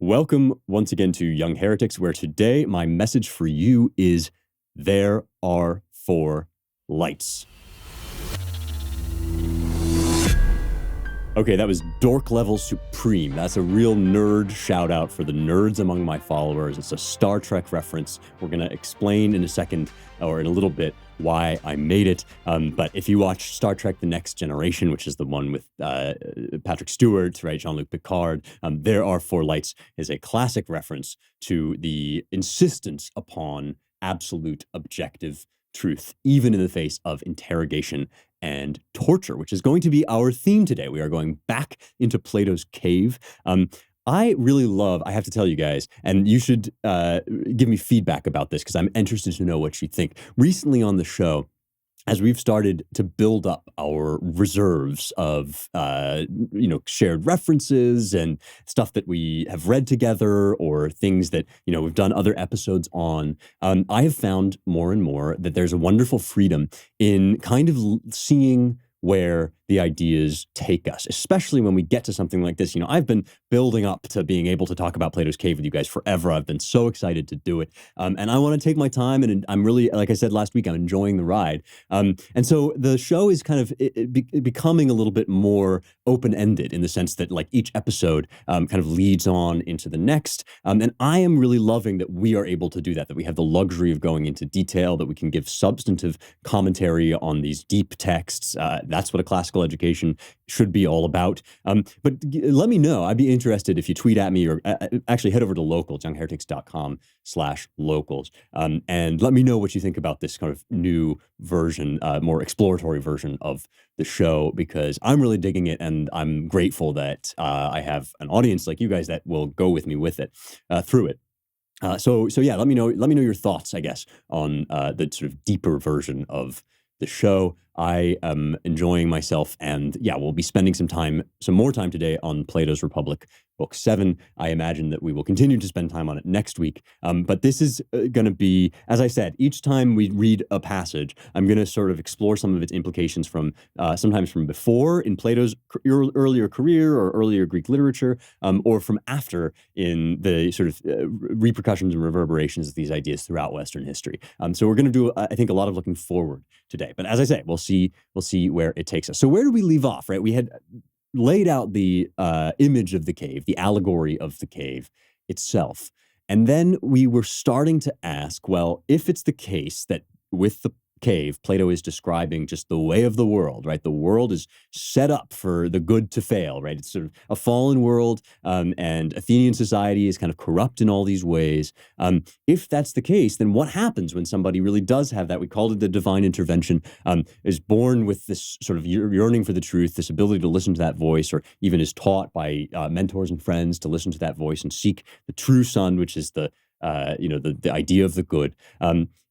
Welcome once again to Young Heretics, where today my message for you is there are four lights. Okay, that was dork level supreme. That's a real nerd shout out for the nerds among my followers. It's a Star Trek reference. We're going to explain in a second or in a little bit why I made it. But if you watch Star Trek The Next Generation, which is the one with Patrick Stewart, right, Jean-Luc Picard, There Are Four Lights is a classic reference to the insistence upon absolute objective truth, even in the face of interrogation and torture, which is going to be our theme today. We are going back into Plato's cave. I really love, I have to tell you guys, and you should give me feedback about this because I'm interested to know what you think. Recently on the show, as we've started to build up our reserves of, shared references and stuff that we have read together or things that, we've done other episodes on, I have found more and more that there's a wonderful freedom in kind of seeing where the ideas take us, especially when we get to something like this. I've been building up to being able to talk about Plato's Cave with you guys forever. I've been so excited to do it. And I want to take my time, and I'm really, like I said last week, I'm enjoying the ride. And so the show is kind of becoming a little bit more open-ended in the sense that like each episode kind of leads on into the next. And I am really loving that we are able to do that we have the luxury of going into detail, that we can give substantive commentary on these deep texts. That's what a classical education should be all about. But let me know. I'd be interested if you tweet at me or actually head over to locals, youngheretics.com/locals, and let me know what you think about this kind of new version, more exploratory version of the show, because I'm really digging it, and I'm grateful that I have an audience like you guys that will go with me with it, through it. So yeah, let me know your thoughts, I guess, on the sort of deeper version of the show. I am enjoying myself, and yeah, we'll be spending some more time today on Plato's Republic, Book 7. I imagine that we will continue to spend time on it next week. But this is going to be, as I said, each time we read a passage, I'm going to sort of explore some of its implications from sometimes from before in Plato's earlier career or earlier Greek literature, or from after in the sort of repercussions and reverberations of these ideas throughout Western history. So we're going to do, I think, a lot of looking forward today. But as I say, we'll see where it takes us. So where do we leave off, right? We had laid out the image of the cave, the allegory of the cave itself. And then we were starting to ask, well, if it's the case that with the cave, Plato is describing just the way of the world, right? The world is set up for the good to fail, right? It's sort of a fallen world, and Athenian society is kind of corrupt in all these ways. If that's the case, then what happens when somebody really does have that? We called it the divine intervention, is born with this sort of yearning for the truth, this ability to listen to that voice, or even is taught by mentors and friends to listen to that voice and seek the true sun, which is the idea of the good.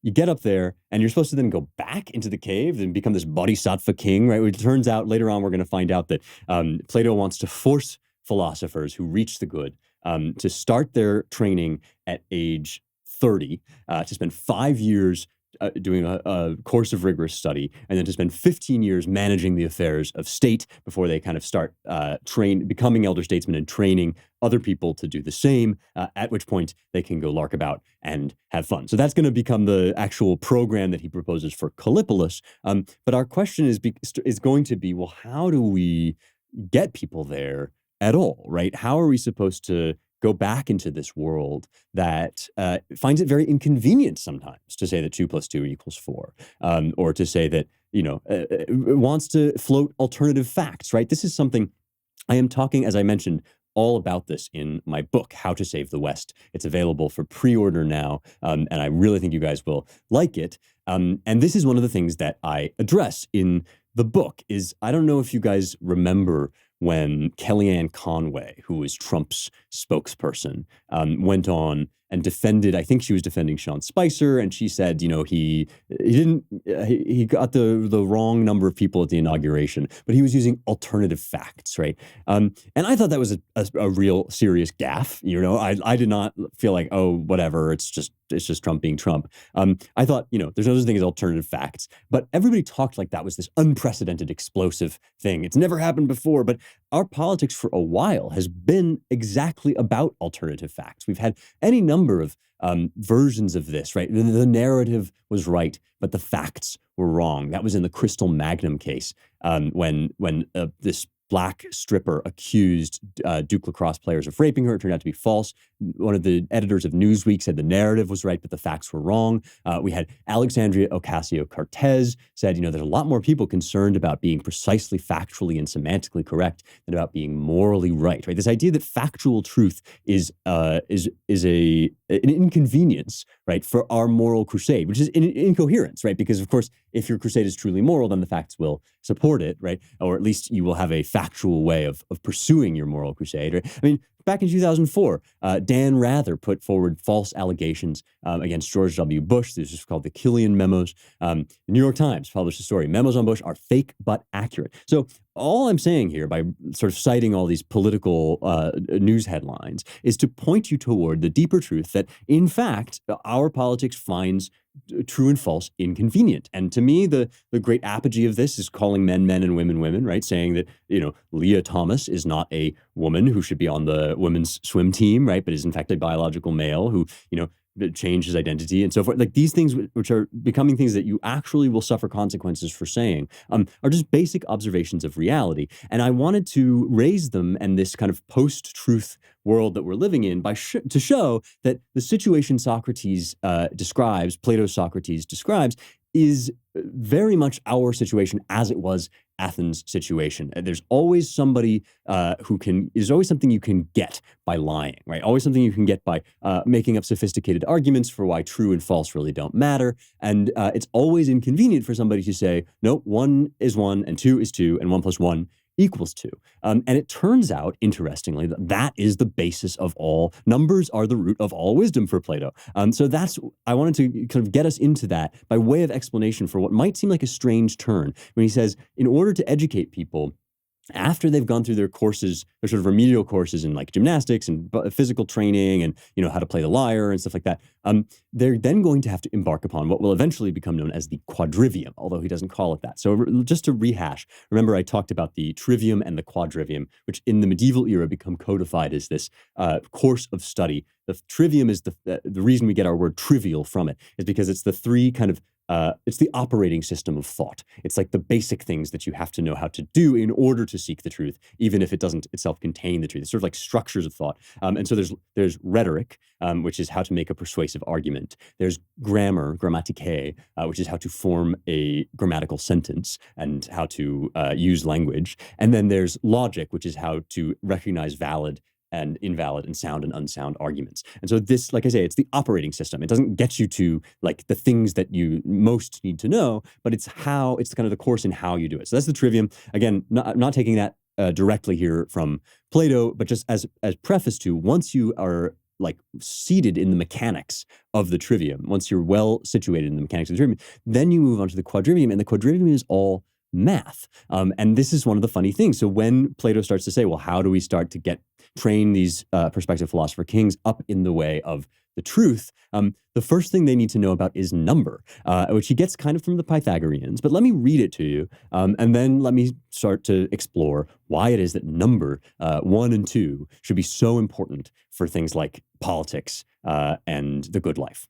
You get up there, and you're supposed to then go back into the cave and become this bodhisattva king, right? It turns out later on we're going to find out that Plato wants to force philosophers who reach the good to start their training at age 30, to spend 5 years doing a course of rigorous study, and then to spend 15 years managing the affairs of state before they kind of start becoming elder statesmen and training other people to do the same, at which point they can go lark about and have fun. So that's going to become the actual program that he proposes for Callipolis. But our question is going to be, well, how do we get people there at all, right? How are we supposed to go back into this world that finds it very inconvenient sometimes to say that 2 + 2 = 4, or to say that, wants to float alternative facts, right? This is something I am talking, as I mentioned, all about this in my book, How to Save the West. It's available for pre-order now, and I really think you guys will like it. And this is one of the things that I address in the book is, I don't know if you guys remember when Kellyanne Conway, who was Trump's spokesperson, went on and defended, I think she was defending Sean Spicer, and she said, he got the wrong number of people at the inauguration, but he was using alternative facts, right? And I thought that was a real serious gaffe. I did not feel like, oh, whatever, it's just Trump being Trump. I thought, there's no such thing as alternative facts, but everybody talked like that was this unprecedented explosive thing. It's never happened before, but our politics for a while has been exactly about alternative facts. We've had any number of versions of this, right? The narrative was right, but the facts were wrong. That was in the Crystal Magnum case, when this black stripper accused Duke lacrosse players of raping her. It turned out to be false. One of the editors of Newsweek said the narrative was right, but the facts were wrong. We had Alexandria Ocasio-Cortez said, there's a lot more people concerned about being precisely factually and semantically correct than about being morally right. Right? This idea that factual truth is an inconvenience, right, for our moral crusade, which is incoherence, right? Because of course, if your crusade is truly moral, then the facts will support it, right? Or at least you will have a factual way of pursuing your moral crusade. Right? I mean, back in 2004, Dan Rather put forward false allegations against George W. Bush. This is called the Killian Memos. The New York Times published a story. Memos on Bush are fake but accurate. So all I'm saying here, by sort of citing all these political news headlines, is to point you toward the deeper truth that, in fact, our politics finds true and false inconvenient. And to me, the great apogee of this is calling men men and women women, right? Saying that, Leah Thomas is not a woman who should be on the women's swim team, right? But is in fact a biological male who, changed his identity and so forth. Like these things, which are becoming things that you actually will suffer consequences for saying, are just basic observations of reality. And I wanted to raise them and this kind of post-truth world that we're living in to show that the situation Socrates describes, Plato's Socrates describes, is very much our situation as it was Athens' situation. There's always somebody there's always something you can get by lying, right? Always something you can get by making up sophisticated arguments for why true and false really don't matter. And it's always inconvenient for somebody to say, no, 1 is 1 and 2 is 2 and 1 plus 1 equals 2. And it turns out, interestingly, that is the basis of all. Numbers are the root of all wisdom for Plato. So I wanted to kind of get us into that by way of explanation for what might seem like a strange turn when he says, in order to educate people, after they've gone through their courses, their sort of remedial courses in like gymnastics and physical training and, how to play the lyre and stuff like that, they're then going to have to embark upon what will eventually become known as the quadrivium, although he doesn't call it that. So just to rehash, remember I talked about the trivium and the quadrivium, which in the medieval era become codified as this course of study. The trivium is the reason we get our word trivial from it, is because it's the three kind of it's the operating system of thought. It's like the basic things that you have to know how to do in order to seek the truth, even if it doesn't itself contain the truth. It's sort of like structures of thought. And so there's rhetoric, which is how to make a persuasive argument. There's grammar, grammatike, which is how to form a grammatical sentence and how to use language. And then there's logic, which is how to recognize valid and invalid and sound and unsound arguments. And so this, like I say, it's the operating system. It doesn't get you to like the things that you most need to know, but it's kind of the course in how you do it. So that's the trivium. Again, not taking that directly here from Plato, but just as preface to, once you are like seated in the mechanics of the trivium, once you're well situated in the mechanics of the trivium, then you move on to the quadrivium, and the quadrivium is all math. And this is one of the funny things. So when Plato starts to say, well, how do we start to train these prospective philosopher kings up in the way of the truth? The first thing they need to know about is number, which he gets kind of from the Pythagoreans. But let me read it to you, and then let me start to explore why it is that number 1 and 2 should be so important for things like politics and the good life.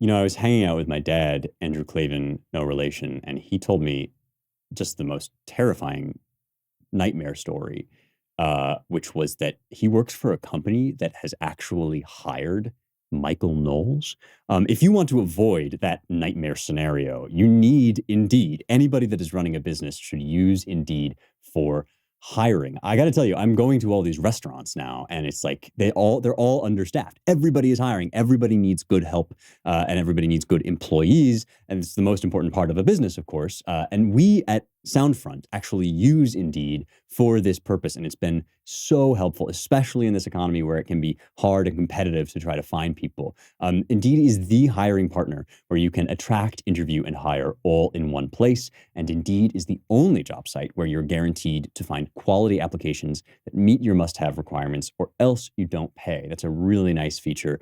I was hanging out with my dad, Andrew Klavan, no relation, and he told me just the most terrifying nightmare story, which was that he works for a company that has actually hired Michael Knowles. If you want to avoid that nightmare scenario, you need Indeed. Anybody that is running a business should use Indeed for hiring. I got to tell you, I'm going to all these restaurants now, and it's like they're all understaffed. Everybody is hiring. Everybody needs good help, and everybody needs good employees. And it's the most important part of a business, of course. And we at Soundfront actually use Indeed for this purpose, and it's been so helpful, especially in this economy where it can be hard and competitive to try to find people. Indeed is the hiring partner where you can attract, interview, and hire all in one place. And Indeed is the only job site where you're guaranteed to find quality applications that meet your must-have requirements, or else you don't pay. That's a really nice feature.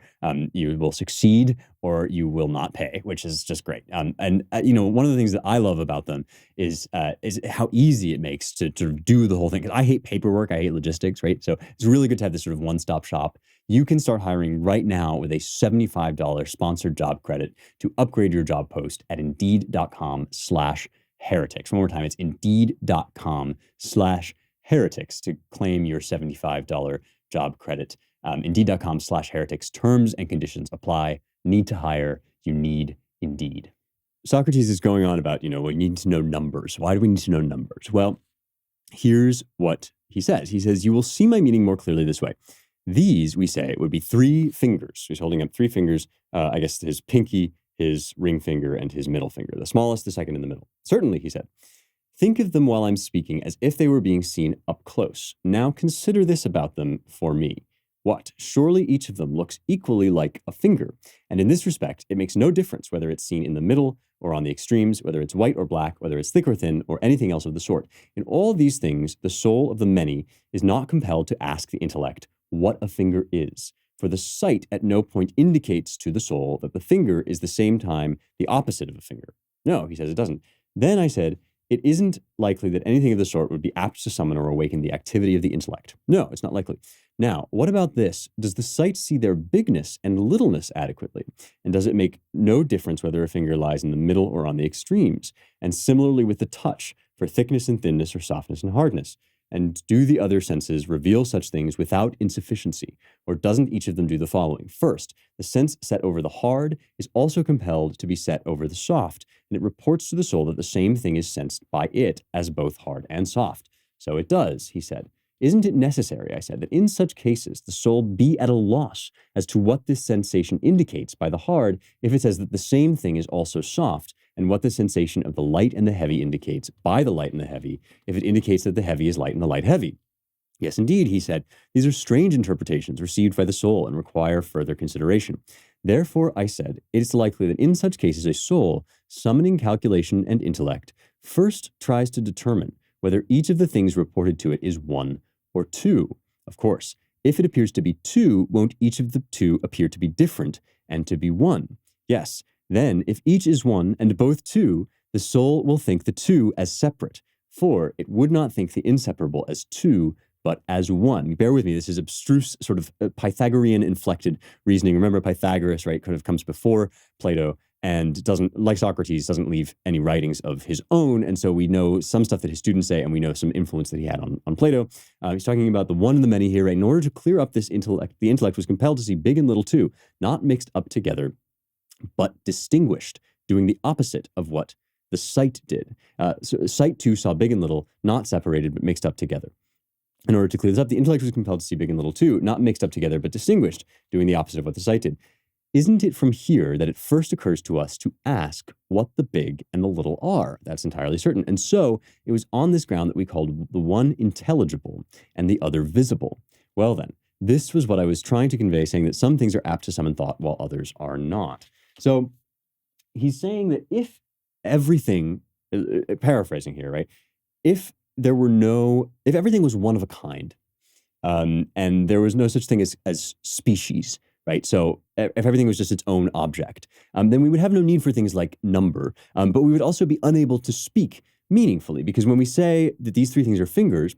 You will succeed or you will not pay, which is just great. And one of the things that I love about them is how easy it makes to do the whole thing. Because I hate paperwork, I hate logistics, right? So it's really good to have this sort of one-stop shop. You can start hiring right now with a $75 sponsored job credit to upgrade your job post at Indeed.com/heretics. One more time, it's Indeed.com/heretics to claim your $75 job credit. Indeed.com/heretics. Terms and conditions apply. Need to hire. You need Indeed. Socrates is going on about, we need to know numbers. Why do we need to know numbers? Well, here's what he says. He says, you will see my meaning more clearly this way. These, we say, would be three fingers. He's holding up three fingers, I guess his pinky, his ring finger, and his middle finger. The smallest, the second, and the middle. Certainly, he said. Think of them while I'm speaking as if they were being seen up close. Now consider this about them for me. What? Surely each of them looks equally like a finger. And in this respect, it makes no difference whether it's seen in the middle or on the extremes, whether it's white or black, whether it's thick or thin, or anything else of the sort. In all these things, the soul of the many is not compelled to ask the intellect what a finger is. For the sight at no point indicates to the soul that the finger is the same time the opposite of a finger. No, he says it doesn't. Then I said, it isn't likely that anything of the sort would be apt to summon or awaken the activity of the intellect. No, it's not likely. Now, what about this? Does the sight see their bigness and littleness adequately? And does it make no difference whether a finger lies in the middle or on the extremes? And similarly with the touch, for thickness and thinness or softness and hardness. And do the other senses reveal such things without insufficiency? Or doesn't each of them do the following? First, the sense set over the hard is also compelled to be set over the soft, and it reports to the soul that the same thing is sensed by it as both hard and soft. So it does, he said. Isn't it necessary, I said, that in such cases the soul be at a loss as to what this sensation indicates by the hard if it says that the same thing is also soft, and what the sensation of the light and the heavy indicates by the light and the heavy if it indicates that the heavy is light and the light heavy? Yes, indeed, he said. These are strange interpretations received by the soul and require further consideration. Therefore, I said, it is likely that in such cases a soul, summoning calculation and intellect, first tries to determine whether each of the things reported to it is one or two. Of course, if it appears to be two, won't each of the two appear to be different and to be one? Yes, then if each is one and both two, the soul will think the two as separate, for it would not think the inseparable as two, but as one. Bear with me, this is abstruse, sort of Pythagorean inflected reasoning. Remember, Pythagoras, right, kind of comes before Plato and doesn't, like Socrates, doesn't leave any writings of his own. And so we know some stuff that his students say, and we know some influence that he had on Plato. He's talking about the one and the many here, right? In order to clear up this intellect, the intellect was compelled to see big and little too, not mixed up together, but distinguished, doing the opposite of what the sight did. So sight too saw big and little, not separated, but mixed up together. In order to clear this up, the intellect was compelled to see big and little too, not mixed up together, but distinguished, doing the opposite of what the sight did. Isn't it from here that it first occurs to us to ask what the big and the little are? That's entirely certain. And so it was on this ground that we called the one intelligible and the other visible. Well then, this was what I was trying to convey, saying that some things are apt to summon thought while others are not. So he's saying that if everything, paraphrasing here, right? If everything was one of a kind, and there was no such thing as species, right? So if everything was just its own object, then we would have no need for things like number, but we would also be unable to speak meaningfully, because when we say that these three things are fingers,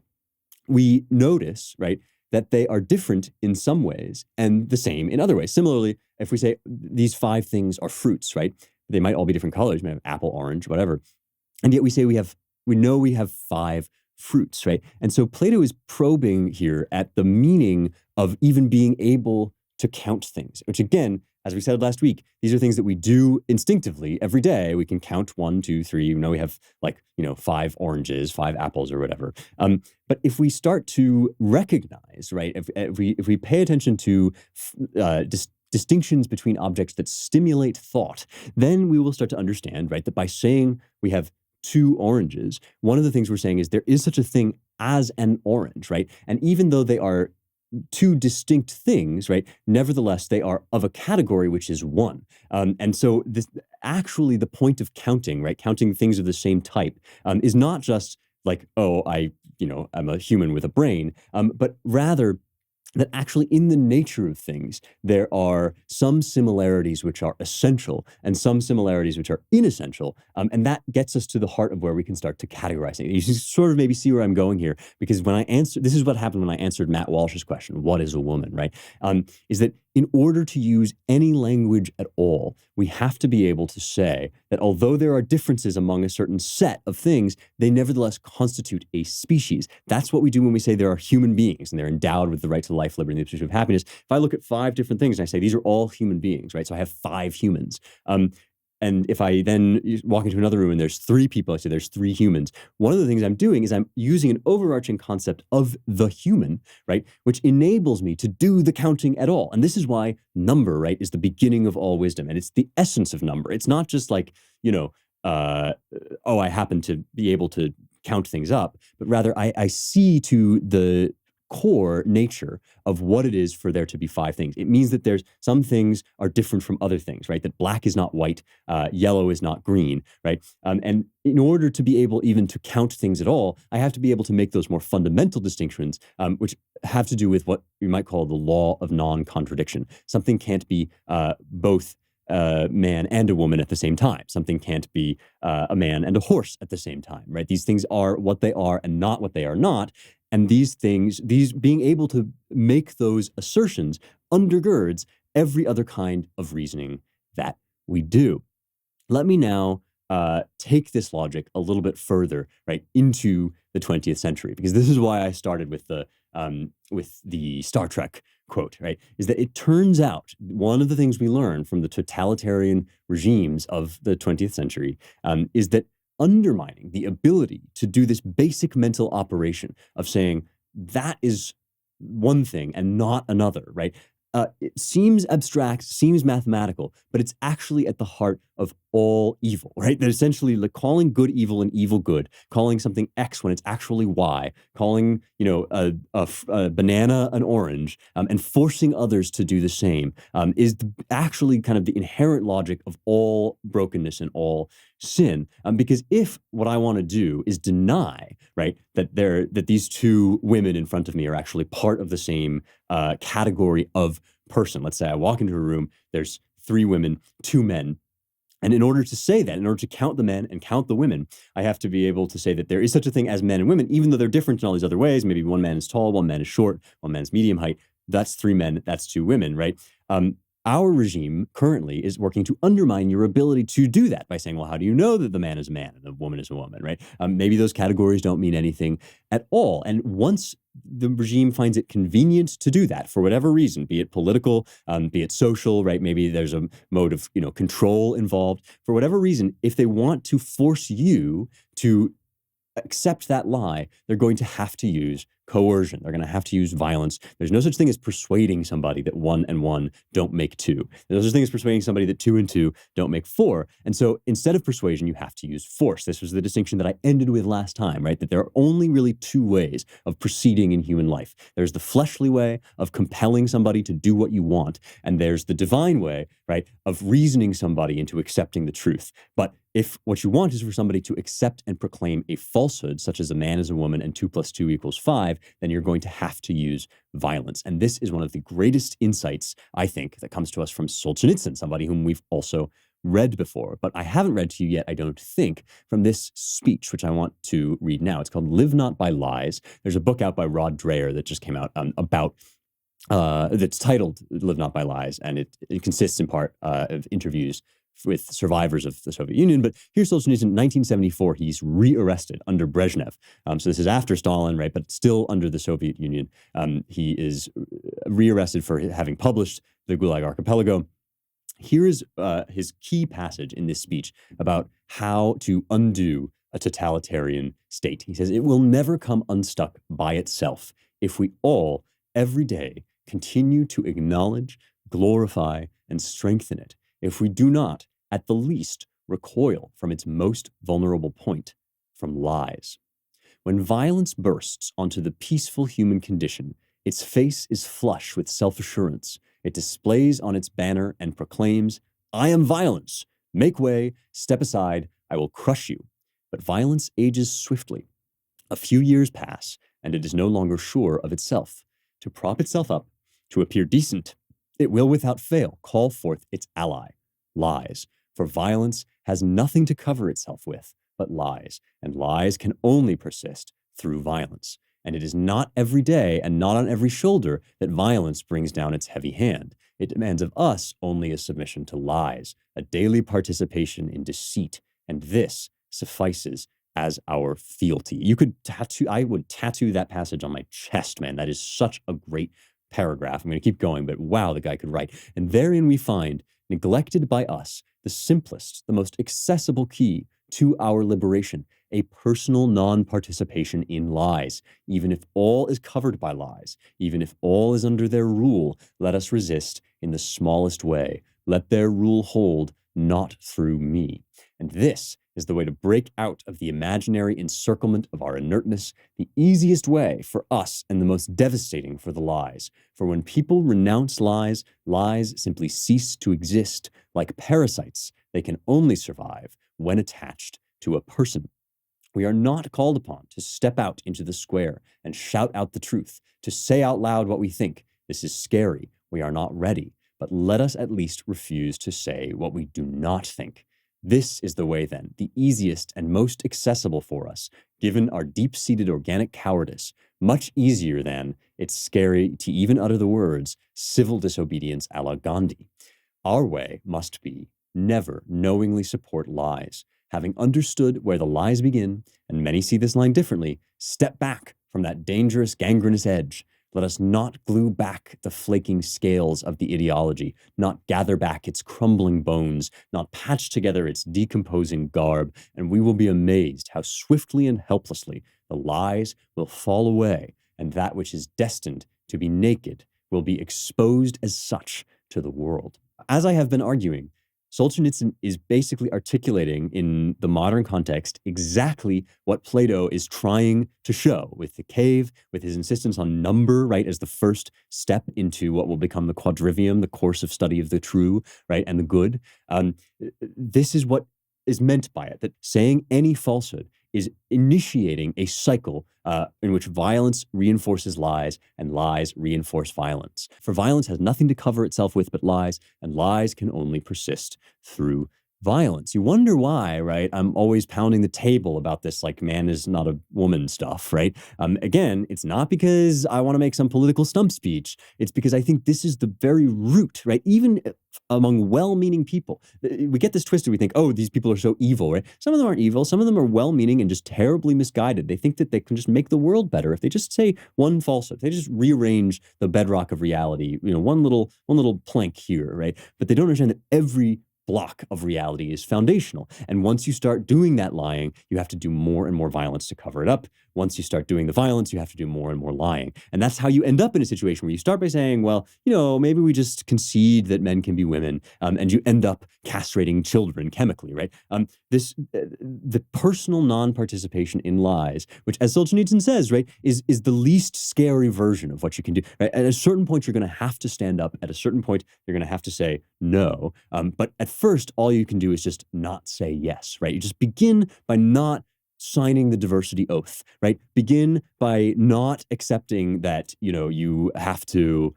we notice, right, that they are different in some ways and the same in other ways. Similarly, if we say these five things are fruits, right, they might all be different colors, we might have apple, orange, whatever, and yet we say we know we have five fruits, right? And so Plato is probing here at the meaning of even being able to count things, which again, as we said last week, these are things that we do instinctively every day. We can count 1, 2, 3. You know, we have five oranges, 5 apples, or whatever. But if we start to recognize, right, if we pay attention to distinctions between objects that stimulate thought, then we will start to understand, right, that by saying we have 2 oranges, one of the things we're saying is there is such a thing as an orange, right? And even though they are 2 distinct things, right, nevertheless, they are of a category which is one. And so this actually the point of counting, right, counting things of the same type, is not just like, oh, I'm a human with a brain, but rather that actually in the nature of things, there are some similarities which are essential and some similarities which are inessential. And that gets us to the heart of where we can start to categorize things. You sort of maybe see where I'm going here, because when I answer, this is what happened when I answered Matt Walsh's question, what is a woman, right? Is that in order to use any language at all, we have to be able to say that although there are differences among a certain set of things, they nevertheless constitute a species. That's what we do when we say there are human beings and they're endowed with the right to life, liberty, and the pursuit of happiness. If I look at 5 different things and I say these are all human beings, right? So I have 5 humans. And if I then walk into another room and there's 3 people, I say there's 3 humans. One of the things I'm doing is I'm using an overarching concept of the human, right? Which enables me to do the counting at all. And this is why number, right, is the beginning of all wisdom. And it's the essence of number. It's not just like, I happen to be able to count things up, but rather I see to the core nature of what it is for there to be 5 things. It means that there's some things are different from other things, right? That black is not white, yellow is not green, right? And in order to be able even to count things at all, I have to be able to make those more fundamental distinctions, which have to do with what we might call the law of non-contradiction. Something can't be both a man and a woman at the same time. Something can't be a man and a horse at the same time, right? These things are what they are and not what they are not. And these things, being able to make those assertions undergirds every other kind of reasoning that we do. Let me now take this logic a little bit further, right, into the 20th century, because this is why I started with the Star Trek quote, right, is that it turns out one of the things we learn from the totalitarian regimes of the 20th century is that undermining the ability to do this basic mental operation of saying that is one thing and not another, right? It seems abstract, seems mathematical, but it's actually at the heart of all evil, right? That essentially like calling good evil and evil good, calling something X when it's actually Y, calling, a banana an orange, and forcing others to do the same is actually kind of the inherent logic of all brokenness and all sin. Because if what I want to do is deny, right, that these 2 women in front of me are actually part of the same category of person. Let's say I walk into a room, there's 3 women, 2 men. And in order to say that, in order to count the men and count the women, I have to be able to say that there is such a thing as men and women, even though they're different in all these other ways. Maybe one man is tall, one man is short, one man's medium height. That's 3 men, that's 2 women, right? Our regime currently is working to undermine your ability to do that by saying, well, how do you know that the man is a man and the woman is a woman, right? Maybe those categories don't mean anything at all. And once the regime finds it convenient to do that for whatever reason, be it political, be it social, right? Maybe there's a mode of, control involved. For whatever reason, if they want to force you to accept that lie, they're going to have to use coercion. They're going to have to use violence. There's no such thing as persuading somebody that 1 and 1 don't make 2. There's no such thing as persuading somebody that 2 and 2 don't make 4. And so instead of persuasion, you have to use force. This was the distinction that I ended with last time, right? That there are only really 2 ways of proceeding in human life. There's the fleshly way of compelling somebody to do what you want, and there's the divine way, right, of reasoning somebody into accepting the truth. But if what you want is for somebody to accept and proclaim a falsehood, such as a man is a woman and 2 + 2 = 5, then you're going to have to use violence. And this is one of the greatest insights, I think, that comes to us from Solzhenitsyn, somebody whom we've also read before. But I haven't read to you yet, I don't think, from this speech, which I want to read now. It's called Live Not by Lies. There's a book out by Rod Dreher that just came out about that's titled Live Not by Lies, and it consists in part of interviews with survivors of the Soviet Union. But here's Solzhenitsyn in 1974. He's rearrested under Brezhnev. So this is after Stalin, right? But still under the Soviet Union. He is rearrested for having published the Gulag Archipelago. Here is his key passage in this speech about how to undo a totalitarian state. He says, "It will never come unstuck by itself if we all, every day, continue to acknowledge, glorify, and strengthen it. If we do not, at the least, recoil from its most vulnerable point, from lies. When violence bursts onto the peaceful human condition, its face is flush with self-assurance. It displays on its banner and proclaims, 'I am violence. Make way, step aside, I will crush you.' But violence ages swiftly. A few years pass, and it is no longer sure of itself. to prop itself up, to appear decent, it will without fail call forth its ally, lies. For violence has nothing to cover itself with but lies, and lies can only persist through violence. And it is not every day and not on every shoulder that violence brings down its heavy hand. It demands of us only a submission to lies, a daily participation in deceit, and this suffices as our fealty. I would tattoo that passage on my chest, man. That is such a great paragraph. I'm going to keep going, but wow, the guy could write. And therein we find, neglected by us, the simplest, the most accessible key to our liberation, a personal non-participation in lies. Even if all is covered by lies, even if all is under their rule, let us resist in the smallest way. Let their rule hold, not through me. And this is the way to break out of the imaginary encirclement of our inertness, the easiest way for us and the most devastating for the lies. For when people renounce lies, lies simply cease to exist. Like parasites, they can only survive when attached to a person. We are not called upon to step out into the square and shout out the truth, to say out loud what we think. This is scary. We are not ready. But let us at least refuse to say what we do not think. This is the way, then, the easiest and most accessible for us, given our deep-seated organic cowardice, much easier than, it's scary to even utter the words, civil disobedience a la Gandhi. Our way must be never knowingly support lies. Having understood where the lies begin, and many see this line differently, step back from that dangerous, gangrenous edge. Let us not glue back the flaking scales of the ideology, not gather back its crumbling bones, not patch together its decomposing garb, and we will be amazed how swiftly and helplessly the lies will fall away, and that which is destined to be naked will be exposed as such to the world. As I have been arguing, Solzhenitsyn is basically articulating in the modern context exactly what Plato is trying to show with the cave, with his insistence on number, right, as the first step into what will become the quadrivium, the course of study of the true, right, and the good. This is what is meant by it, that saying any falsehood is initiating a cycle in which violence reinforces lies and lies reinforce violence. For violence has nothing to cover itself with but lies, and lies can only persist through violence. You wonder why, right? I'm always pounding the table about this, like, man is not a woman stuff, right? Again, it's not because I want to make some political stump speech. It's because I think this is the very root, right? Even among well-meaning people, we get this twisted. We think, oh, these people are so evil, right? Some of them aren't evil. Some of them are well-meaning and just terribly misguided. They think that they can just make the world better if they just say one falsehood. If they just rearrange the bedrock of reality, one little plank here, right? But they don't understand that every block of reality is foundational. And once you start doing that lying, you have to do more and more violence to cover it up. Once you start doing the violence, you have to do more and more lying. And that's how you end up in a situation where you start by saying, well, maybe we just concede that men can be women, and you end up castrating children chemically, right? The personal non-participation in lies, which, as Solzhenitsyn says, right, is the least scary version of what you can do. Right? At a certain point, you're going to have to stand up. At a certain point, you're going to have to say no. But at first, all you can do is just not say yes, right? You just begin by not signing the diversity oath, right? Begin by not accepting that, you have to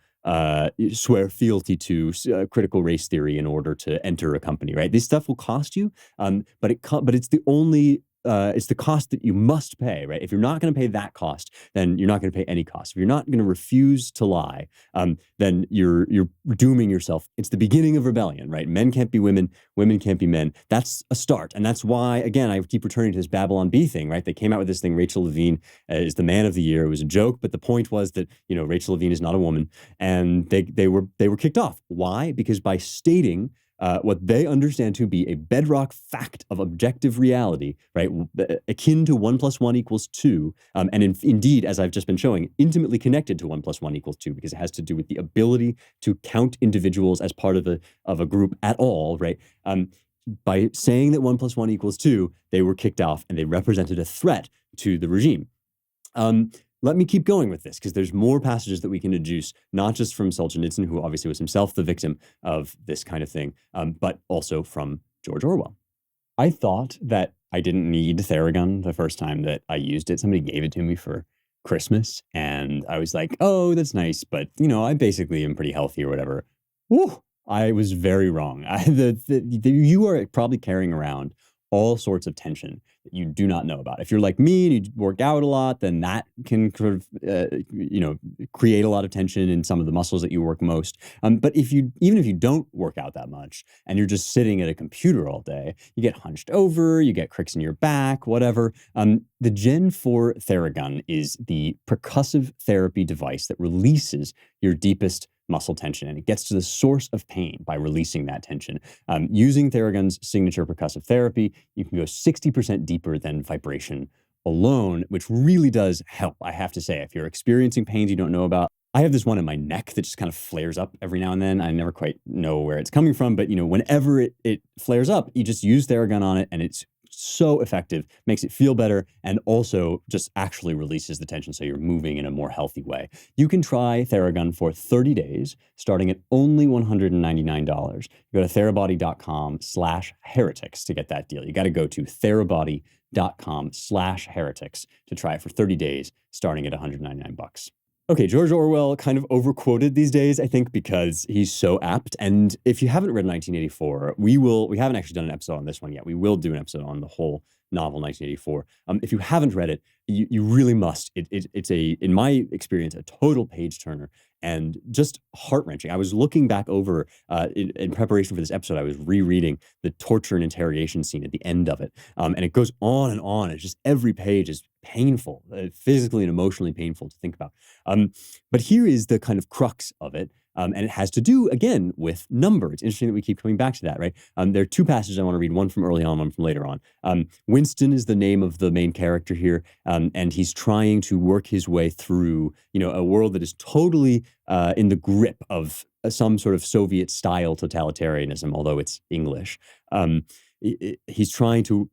swear fealty to critical race theory in order to enter a company, right? This stuff will cost you, but it's the only it's the cost that you must pay, right? If you're not going to pay that cost, then you're not going to pay any cost. If you're not going to refuse to lie, then you're dooming yourself. It's the beginning of rebellion, right? Men can't be women, women can't be men. That's a start. And that's why, again, I keep returning to this Babylon Bee thing, right? They came out with this thing, Rachel Levine is the man of the year. It was a joke, but the point was that, Rachel Levine is not a woman, and they were kicked off. Why? Because by stating what they understand to be a bedrock fact of objective reality, right, akin to 1 + 1 = 2, and indeed, as I've just been showing, intimately connected to 1 + 1 = 2, because it has to do with the ability to count individuals as part of a group at all, right? By saying that 1 + 1 = 2, they were kicked off, and they represented a threat to the regime. Let me keep going with this, because there's more passages that we can deduce, not just from Solzhenitsyn, who obviously was himself the victim of this kind of thing, but also from George Orwell. I thought that I didn't need Theragun the first time that I used it. Somebody gave it to me for Christmas, and I was like, "Oh, that's nice, but, I basically am pretty healthy or whatever." Woo! I was very wrong. You are probably carrying around all sorts of tension that you do not know about. If you're like me and you work out a lot, then that can sort of, create a lot of tension in some of the muscles that you work most. But even if you don't work out that much and you're just sitting at a computer all day, you get hunched over, you get cricks in your back, whatever. The Gen 4 Theragun is the percussive therapy device that releases your deepest muscle tension, and it gets to the source of pain by releasing that tension. Using Theragun's signature percussive therapy, you can go 60% deeper than vibration alone, which really does help, I have to say. If you're experiencing pains you don't know about, I have this one in my neck that just kind of flares up every now and then. I never quite know where it's coming from, but whenever it flares up, you just use Theragun on it, and it's so effective, makes it feel better, and also just actually releases the tension so you're moving in a more healthy way. You can try Theragun for 30 days, starting at only $199. Go to therabody.com/heretics to get that deal. You got to go to therabody.com/heretics to try it for 30 days, starting at $199. Okay, George Orwell kind of overquoted these days, I think, because he's so apt. And if you haven't read 1984, we haven't actually done an episode on this one yet. We will do an episode on the whole novel 1984. If you haven't read it, you really must. It's in my experience, a total page turner and just heart-wrenching. I was looking back over, in preparation for this episode, I was rereading the torture and interrogation scene at the end of it. And it goes on and on. It's just every page is painful, physically and emotionally painful to think about. But here is the kind of crux of it. And it has to do, again, with number. It's interesting that we keep coming back to that, right? There are two passages I want to read, one from early on, one from later on. Winston is the name of the main character here, and he's trying to work his way through, a world that is totally in the grip of some sort of Soviet-style totalitarianism, although it's English. He's trying to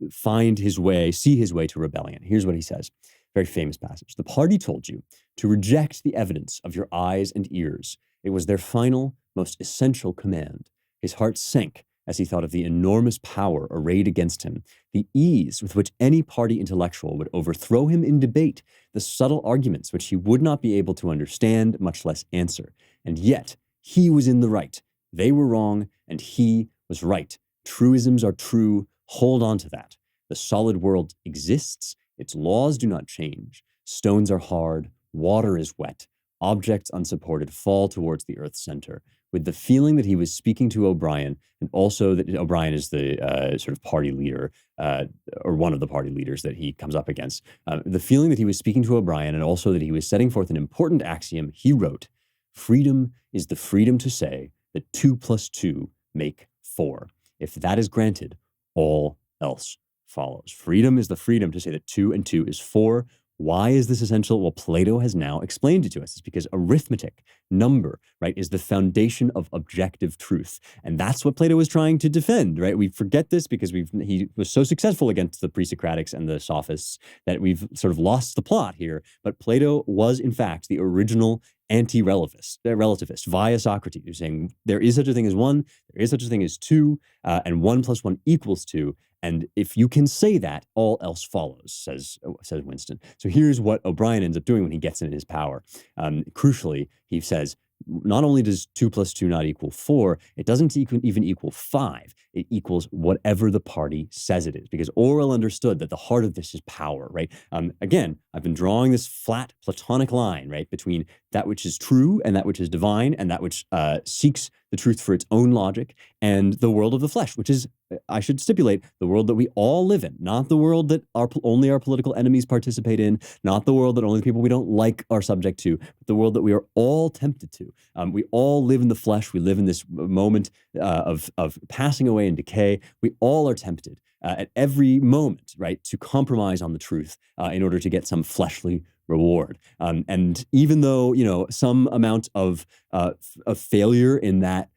see his way to rebellion. Here's what he says. Very famous passage. "The party told you to reject the evidence of your eyes and ears. It was their final, most essential command. His heart sank as he thought of the enormous power arrayed against him, the ease with which any party intellectual would overthrow him in debate, the subtle arguments which he would not be able to understand, much less answer. And yet, he was in the right. They were wrong, and he was right. Truisms are true. Hold on to that. The solid world exists. Its laws do not change. Stones are hard. Water is wet. Objects unsupported fall towards the Earth's center." With the feeling that he was speaking to O'Brien, and also that O'Brien is the sort of party leader, or one of the party leaders that he comes up against, the feeling that he was speaking to O'Brien, and also that he was setting forth an important axiom, he wrote, "Freedom is the freedom to say that 2 + 2 make 4. If that is granted, all else follows." Freedom is the freedom to say that 2 and 2 is 4. Why is this essential? Well, Plato has now explained it to us. It's because arithmetic, number, right, is the foundation of objective truth. And that's what Plato was trying to defend, right? We forget this because he was so successful against the pre-Socratics and the sophists that we've sort of lost the plot here. But Plato was, in fact, the original relativist via Socrates, who's saying there is such a thing as 1, there is such a thing as 2, and 1 + 1 = 2. And if you can say that, all else follows, says Winston. So here's what O'Brien ends up doing when he gets in his power. Crucially, he says, not only does 2 + 2 not equal 4, it doesn't even equal 5. It equals whatever the party says it is, because Orwell understood that the heart of this is power, right? Again, I've been drawing this flat Platonic line, right, between that which is true and that which is divine, and that which seeks the truth for its own logic, and the world of the flesh, which is, I should stipulate, the world that we all live in, not the world that only our political enemies participate in, not the world that only the people we don't like are subject to, but the world that we are all tempted to. We all live in the flesh. We live in this moment of passing away and decay. We all are tempted at every moment, right, to compromise on the truth in order to get some fleshly reward. And even though, some amount of failure in that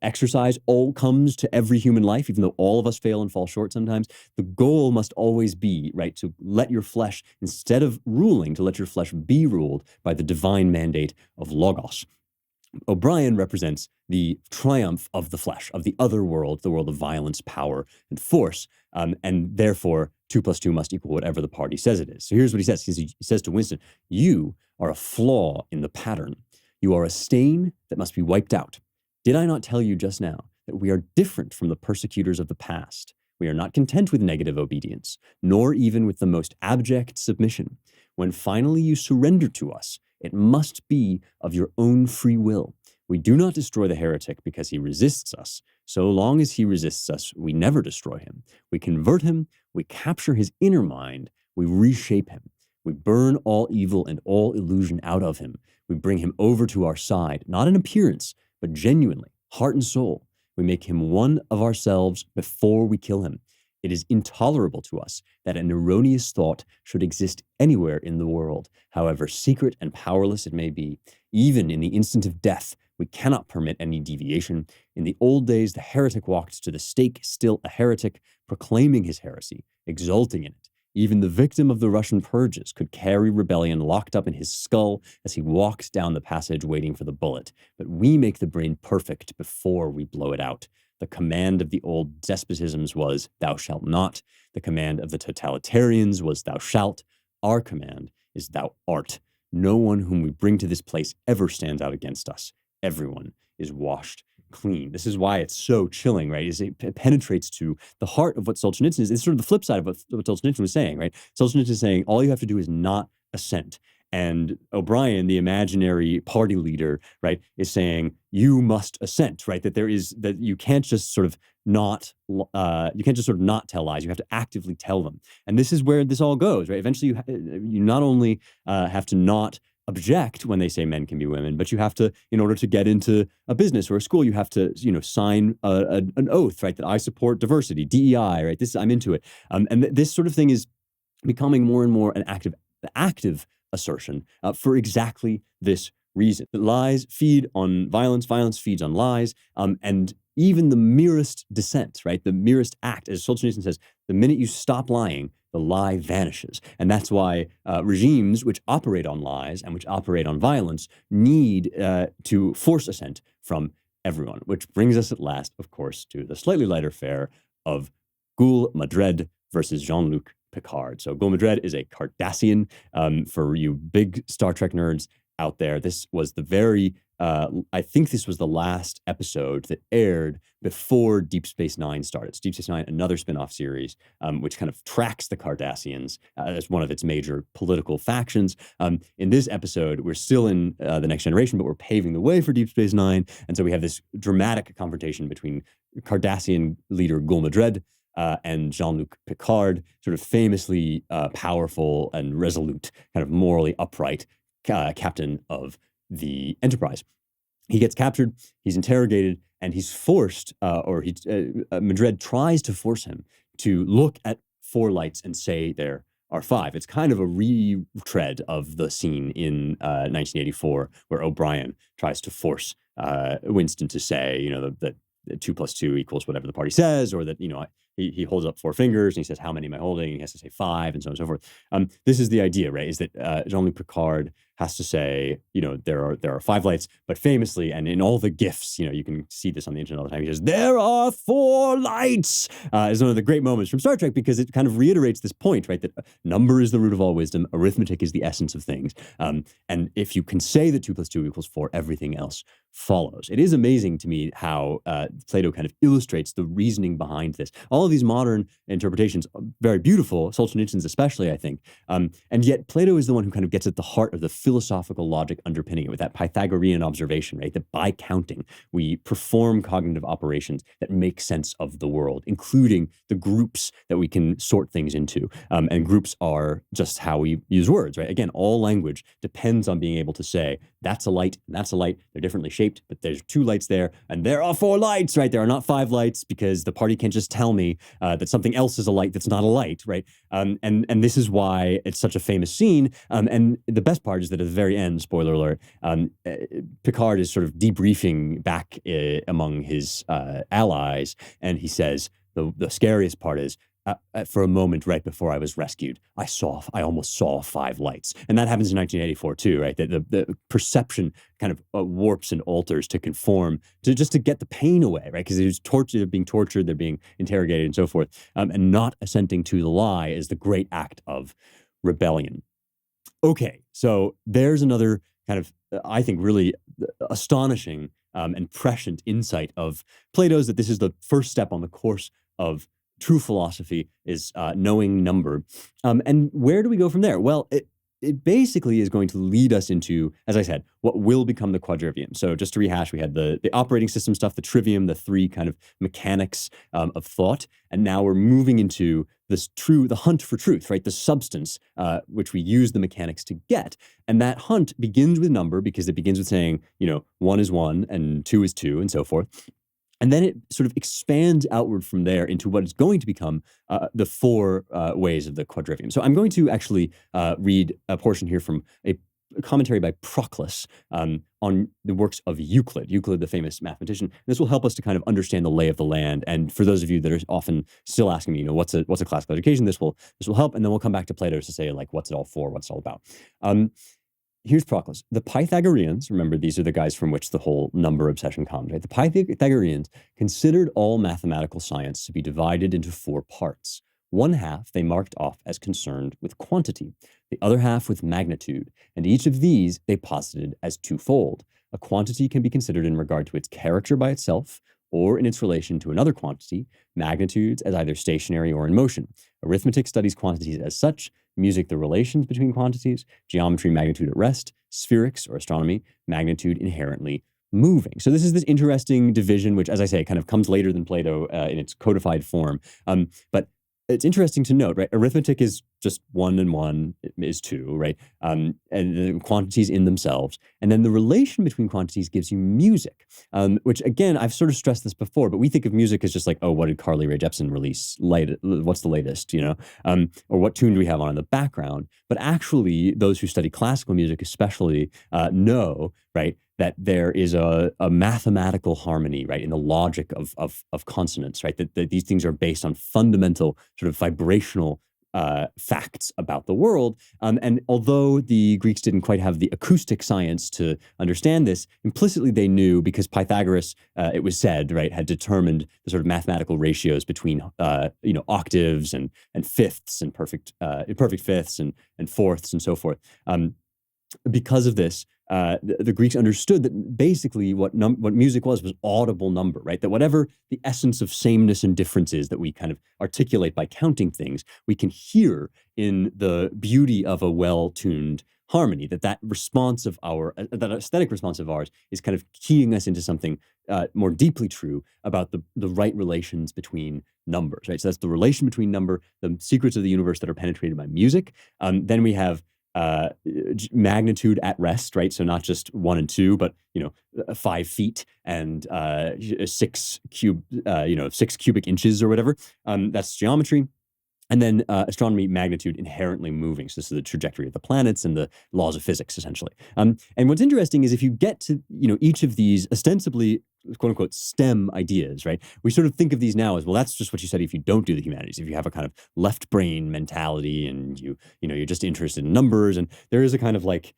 exercise all comes to every human life, even though all of us fail and fall short sometimes, the goal must always be, right, to let your flesh, instead of ruling, to let your flesh be ruled by the divine mandate of logos. O'Brien represents the triumph of the flesh, of the other world, the world of violence, power, and force. And therefore, 2 + 2 must equal whatever the party says it is. So here's what he says. He says to Winston, you are a flaw in the pattern. You are a stain that must be wiped out. Did I not tell you just now that we are different from the persecutors of the past? We are not content with negative obedience, nor even with the most abject submission. When finally you surrender to us, it must be of your own free will. We do not destroy the heretic because he resists us. So long as he resists us, we never destroy him. We convert him, we capture his inner mind, we reshape him. We burn all evil and all illusion out of him. We bring him over to our side, not in appearance, but genuinely, heart and soul. We make him one of ourselves before we kill him. It is intolerable to us that an erroneous thought should exist anywhere in the world, however secret and powerless it may be. Even in the instant of death, we cannot permit any deviation. In the old days, the heretic walked to the stake, still a heretic, proclaiming his heresy, exulting in it. Even the victim of the Russian purges could carry rebellion locked up in his skull as he walked down the passage waiting for the bullet. But we make the brain perfect before we blow it out. The command of the old despotisms was, thou shalt not. The command of the totalitarians was, thou shalt. Our command is, thou art. No one whom we bring to this place ever stands out against us. Everyone is washed clean. This is why it's so chilling, right? Is it penetrates to the heart of what Solzhenitsyn is. It's sort of the flip side of what Solzhenitsyn was saying, right? Solzhenitsyn is saying all you have to do is not assent. And O'Brien, the imaginary party leader, right, is saying you must assent, right? That you can't just sort of not tell lies. You have to actively tell them. And this is where this all goes, right? Eventually, you not only have to not object when they say men can be women, but you have to, in order to get into a business or a school, you have to, sign an oath, right? That I support diversity, DEI, right? I'm into it. And this sort of thing is becoming more and more an active assertion for exactly this reason. That lies feed on violence, violence feeds on lies, and even the merest dissent, right? The merest act, as Solzhenitsyn says, the minute you stop lying, the lie vanishes. And that's why regimes which operate on lies and which operate on violence need to force assent from everyone, which brings us at last, of course, to the slightly lighter fare of Ghoul Madred versus Jean-Luc Picard. So Ghoul Madred is a Cardassian. For you big Star Trek nerds out there, this was I think this was the last episode that aired before Deep Space Nine started. So Deep Space Nine, another spin-off series, which kind of tracks the Cardassians as one of its major political factions. In this episode, we're still in the Next Generation, but we're paving the way for Deep Space Nine. And so we have this dramatic confrontation between Cardassian leader Ghoul Madred and Jean-Luc Picard, sort of famously powerful and resolute, kind of morally upright captain of the Enterprise. He gets captured, he's interrogated, and he's forced, Madred tries to force him to look at 4 lights and say there are 5. It's kind of a retread of the scene in 1984 where O'Brien tries to force Winston to say, that 2 + 2 equals whatever the party says, or that, he holds up 4 fingers and he says, how many am I holding? And he has to say 5 and so on and so forth. This is the idea, right? Is that Jean-Luc Picard has to say, there are 5 lights, but famously, and in all the GIFs, you can see this on the internet all the time, he says, there are 4 lights, is one of the great moments from Star Trek because it kind of reiterates this point, right? That number is the root of all wisdom, arithmetic is the essence of things. And if you can say that 2 + 2 equals 4, everything else follows. It is amazing to me how Plato kind of illustrates the reasoning behind this. All of these modern interpretations are very beautiful, Solzhenitsyn's especially, I think. And yet Plato is the one who kind of gets at the heart of the philosophical logic underpinning it with that Pythagorean observation, right? That by counting, we perform cognitive operations that make sense of the world, including the groups that we can sort things into. And groups are just how we use words, right? Again, all language depends on being able to say, that's a light, and that's a light. They're differently shaped, but there's 2 lights there, and there are 4 lights, right? There are not 5 lights because the party can't just tell me that something else is a light that's not a light, right? And this is why it's such a famous scene. And the best part is that at the very end, spoiler alert, Picard is sort of debriefing back among his allies, and he says, the scariest part is, for a moment right before I was rescued, I almost saw 5 lights. And that happens in 1984 too, right? That the perception kind of warps and alters to conform to just to get the pain away, right? Because there's torture, they're being tortured, they're being interrogated and so forth. And not assenting to the lie is the great act of rebellion. Okay, so there's another kind of, I think, really astonishing and prescient insight of Plato's, that this is the first step on the course of true philosophy, is knowing number. And where do we go from there? Well, it basically is going to lead us into, as I said, what will become the quadrivium. So just to rehash, we had the operating system stuff, the trivium, the three kind of mechanics of thought. And now we're moving into the hunt for truth, right? The substance, which we use the mechanics to get. And that hunt begins with number, because it begins with saying, 1 is 1 and 2 is 2 and so forth. And then it sort of expands outward from there into what is going to become the 4 ways of the quadrivium. So I'm going to actually read a portion here from a commentary by Proclus on the works of Euclid, the famous mathematician. This will help us to kind of understand the lay of the land. And for those of you that are often still asking me, what's a classical education, this will help. And then we'll come back to Plato to say, like, what's it all for? What's it all about? Here's Proclus. The Pythagoreans, remember, these are the guys from which the whole number obsession comes, right? The Pythagoreans considered all mathematical science to be divided into 4 parts. One half they marked off as concerned with quantity, the other half with magnitude, and each of these they posited as twofold. A quantity can be considered in regard to its character by itself, or in its relation to another quantity, magnitudes as either stationary or in motion. Arithmetic studies quantities as such, music the relations between quantities, geometry magnitude at rest, spherics or astronomy, magnitude inherently moving. So this is this interesting division, which, as I say, kind of comes later than Plato in its codified form. But it's interesting to note, right? Arithmetic is just 1 and 1 is 2, right? And the quantities in themselves. And then the relation between quantities gives you music, which, again, I've sort of stressed this before, but we think of music as just like, oh, what did Carly Rae Jepsen release? What's the latest, or what tune do we have on in the background? But actually, those who study classical music especially know, right, that there is a mathematical harmony, right, in the logic of consonants, right, that these things are based on fundamental sort of vibrational facts about the world. And although the Greeks didn't quite have the acoustic science to understand this, implicitly they knew, because Pythagoras, it was said, right, had determined the sort of mathematical ratios between, octaves and fifths and perfect fifths and fourths and so forth. Because of this, the Greeks understood that basically what music was audible number, right? That whatever the essence of sameness and difference is that we kind of articulate by counting things, we can hear in the beauty of a well-tuned harmony, that response of that aesthetic response of ours is kind of keying us into something more deeply true about the right relations between numbers, right? So that's the relation between number, the secrets of the universe that are penetrated by music. Then we have magnitude at rest, right? So not just 1 and 2, but 5 feet and 6 cubic inches or whatever. That's geometry. And then astronomy, magnitude inherently moving. So this is the trajectory of the planets and the laws of physics, essentially. And what's interesting is if you get to each of these ostensibly quote unquote STEM ideas, right? We sort of think of these now as, well, that's just what you study if you don't do the humanities. If you have a kind of left brain mentality and you're just interested in numbers, and there is a kind of like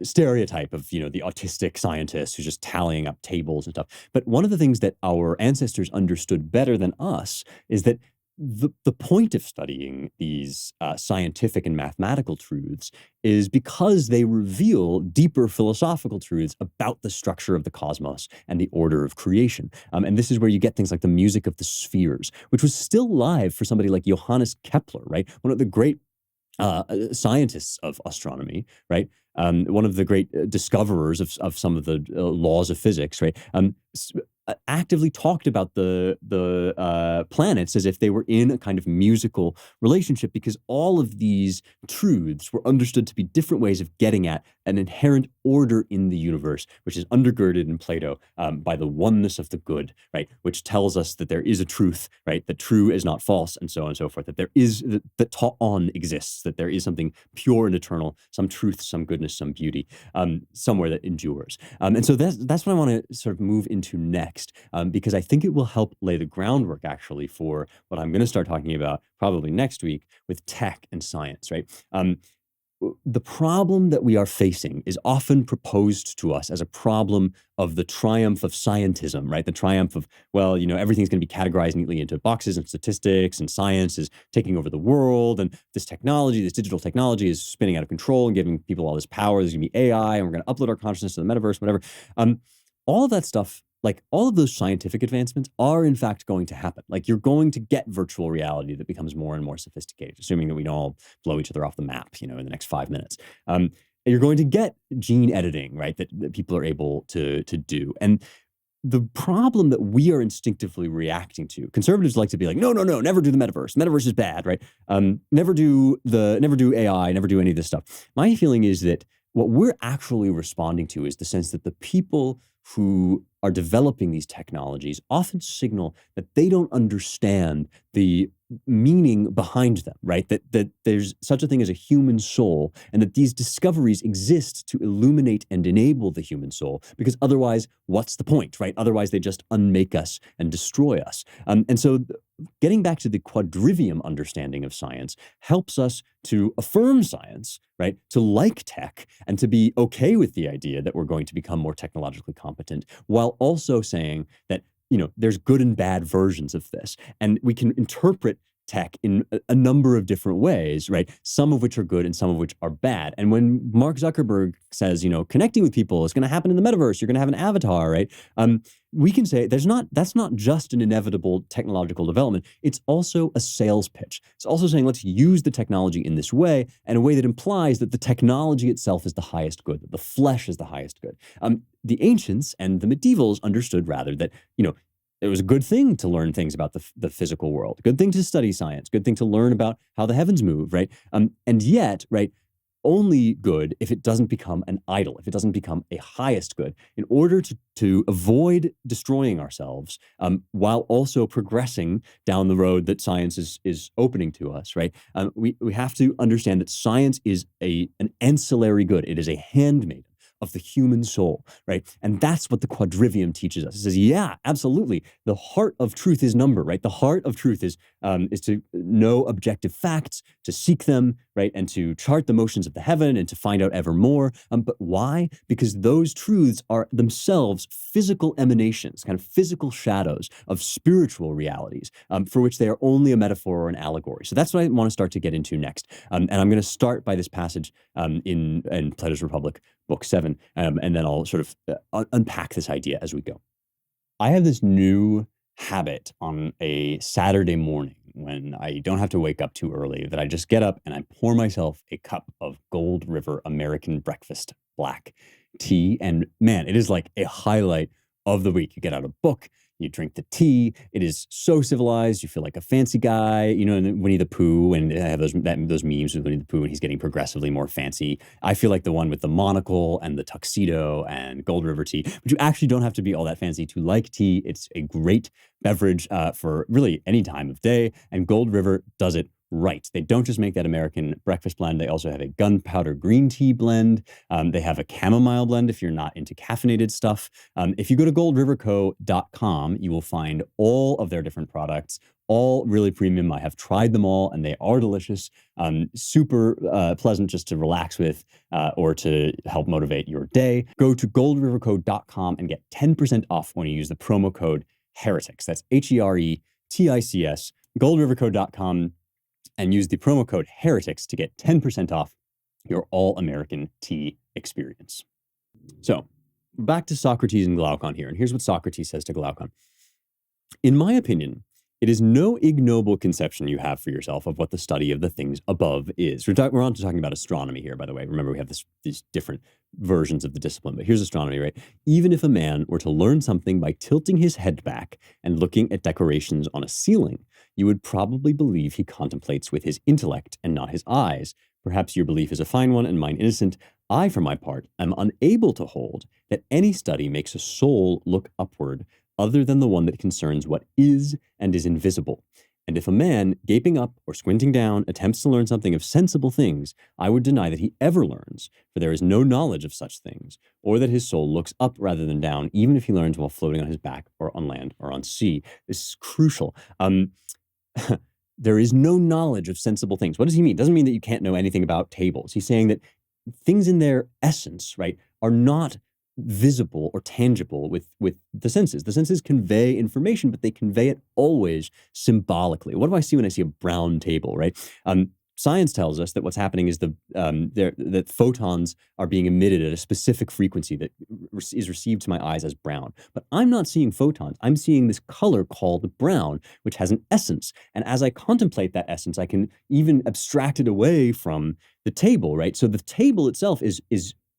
stereotype of the autistic scientist who's just tallying up tables and stuff. But one of the things that our ancestors understood better than us is that the point of studying these scientific and mathematical truths is because they reveal deeper philosophical truths about the structure of the cosmos and the order of creation. And this is where you get things like the music of the spheres, which was still live for somebody like Johannes Kepler, right? One of the great scientists of astronomy, right? One of the great discoverers of some of the laws of physics, right? Actively talked about the planets as if they were in a kind of musical relationship, because all of these truths were understood to be different ways of getting at an inherent order in the universe, which is undergirded in Plato by the oneness of the good, right? Which tells us that there is a truth, right? That true is not false, and so on and so forth. That there is that ta on exists. That there is something pure and eternal, some truth, some goodness, some beauty, somewhere that endures. And so that's what I want to sort of move into next, because I think it will help lay the groundwork actually for what I'm going to start talking about probably next week with tech and science, right? The problem that we are facing is often proposed to us as a problem of the triumph of scientism, right? The triumph of, well, everything's going to be categorized neatly into boxes and statistics, and science is taking over the world, and this technology, this digital technology is spinning out of control and giving people all this power. There's going to be AI, and we're going to upload our consciousness to the metaverse, whatever. All of that stuff, like all of those scientific advancements are in fact going to happen. Like you're going to get virtual reality that becomes more and more sophisticated, assuming that we don't all blow each other off the map, in the next 5 minutes. You're going to get gene editing, right? That people are able to do. And the problem that we are instinctively reacting to, conservatives like to be like, no, never do the metaverse. Metaverse is bad, right? Never do AI, never do any of this stuff. My feeling is that what we're actually responding to is the sense that the people who are developing these technologies often signal that they don't understand the meaning behind them, right? That there's such a thing as a human soul, and that these discoveries exist to illuminate and enable the human soul, because otherwise, what's the point, right? Otherwise, they just unmake us and destroy us. And so getting back to the quadrivium understanding of science helps us to affirm science, right? To like tech and to be okay with the idea that we're going to become more technologically competent, while also saying that, there's good and bad versions of this. And we can interpret tech in a number of different ways, right? Some of which are good and some of which are bad. And when Mark Zuckerberg says, connecting with people is going to happen in the metaverse, you're going to have an avatar, right? We can say that's not just an inevitable technological development. It's also a sales pitch. It's also saying, let's use the technology in this way, and a way that implies that the technology itself is the highest good, that the flesh is the highest good. The ancients and the medievals understood rather that, it was a good thing to learn things about the physical world, good thing to study science, good thing to learn about how the heavens move, right? And yet, right, only good if it doesn't become an idol, if it doesn't become a highest good, in order to avoid destroying ourselves, while also progressing down the road that science is opening to us, right? We have to understand that science is an ancillary good. It is a handmaiden of the human soul, right? And that's what the quadrivium teaches us. It says, yeah, absolutely. The heart of truth is number, right? The heart of truth is to know objective facts, to seek them, right? And to chart the motions of the heaven and to find out ever more. But why? Because those truths are themselves physical emanations, kind of physical shadows of spiritual realities, for which they are only a metaphor or an allegory. So that's what I want to start to get into next. And I'm going to start by this passage in Plato's Republic, Book 7, and then I'll sort of unpack this idea as we go. I have this new habit on a Saturday morning when I don't have to wake up too early, that I just get up and I pour myself a cup of Gold River American breakfast black tea. And man, it is like a highlight of the week. You get out a book, you drink the tea. It is so civilized. You feel like a fancy guy, and Winnie the Pooh, and I have those memes with Winnie the Pooh, and he's getting progressively more fancy. I feel like the one with the monocle and the tuxedo and Gold River tea, but you actually don't have to be all that fancy to like tea. It's a great beverage for really any time of day, and Gold River does it right. They don't just make that American breakfast blend. They also have a gunpowder green tea blend. They have a chamomile blend if you're not into caffeinated stuff. If you go to goldriverco.com, you will find all of their different products, all really premium. I have tried them all and they are delicious, super pleasant just to relax with or to help motivate your day. Go to goldriverco.com and get 10% off when you use the promo code Heretics. That's HERETICS, goldriverco.com, and use the promo code Heretics to get 10% off your all-American tea experience. So back to Socrates and Glaucon here. And here's what Socrates says to Glaucon. In my opinion, it is no ignoble conception you have for yourself of what the study of the things above is. We're on to talking about astronomy here, by the way. Remember, we have these different versions of the discipline, but here's astronomy, right? Even if a man were to learn something by tilting his head back and looking at decorations on a ceiling, you would probably believe he contemplates with his intellect and not his eyes. Perhaps your belief is a fine one and mine innocent. I, for my part, am unable to hold that any study makes a soul look upward other than the one that concerns what is and is invisible. And if a man, gaping up or squinting down, attempts to learn something of sensible things, I would deny that he ever learns, for there is no knowledge of such things, or that his soul looks up rather than down, even if he learns while floating on his back or on land or on sea. This is crucial. There is no knowledge of sensible things. What does he mean? It doesn't mean that you can't know anything about tables. He's saying that things in their essence, right, are not visible or tangible with the senses. The senses convey information, but they convey it always symbolically. What do I see when I see a brown table, right? Science tells us that what's happening is that photons are being emitted at a specific frequency that is received to my eyes as brown. But I'm not seeing photons. I'm seeing this color called brown, which has an essence. And as I contemplate that essence, I can even abstract it away from the table, right? So the table itself is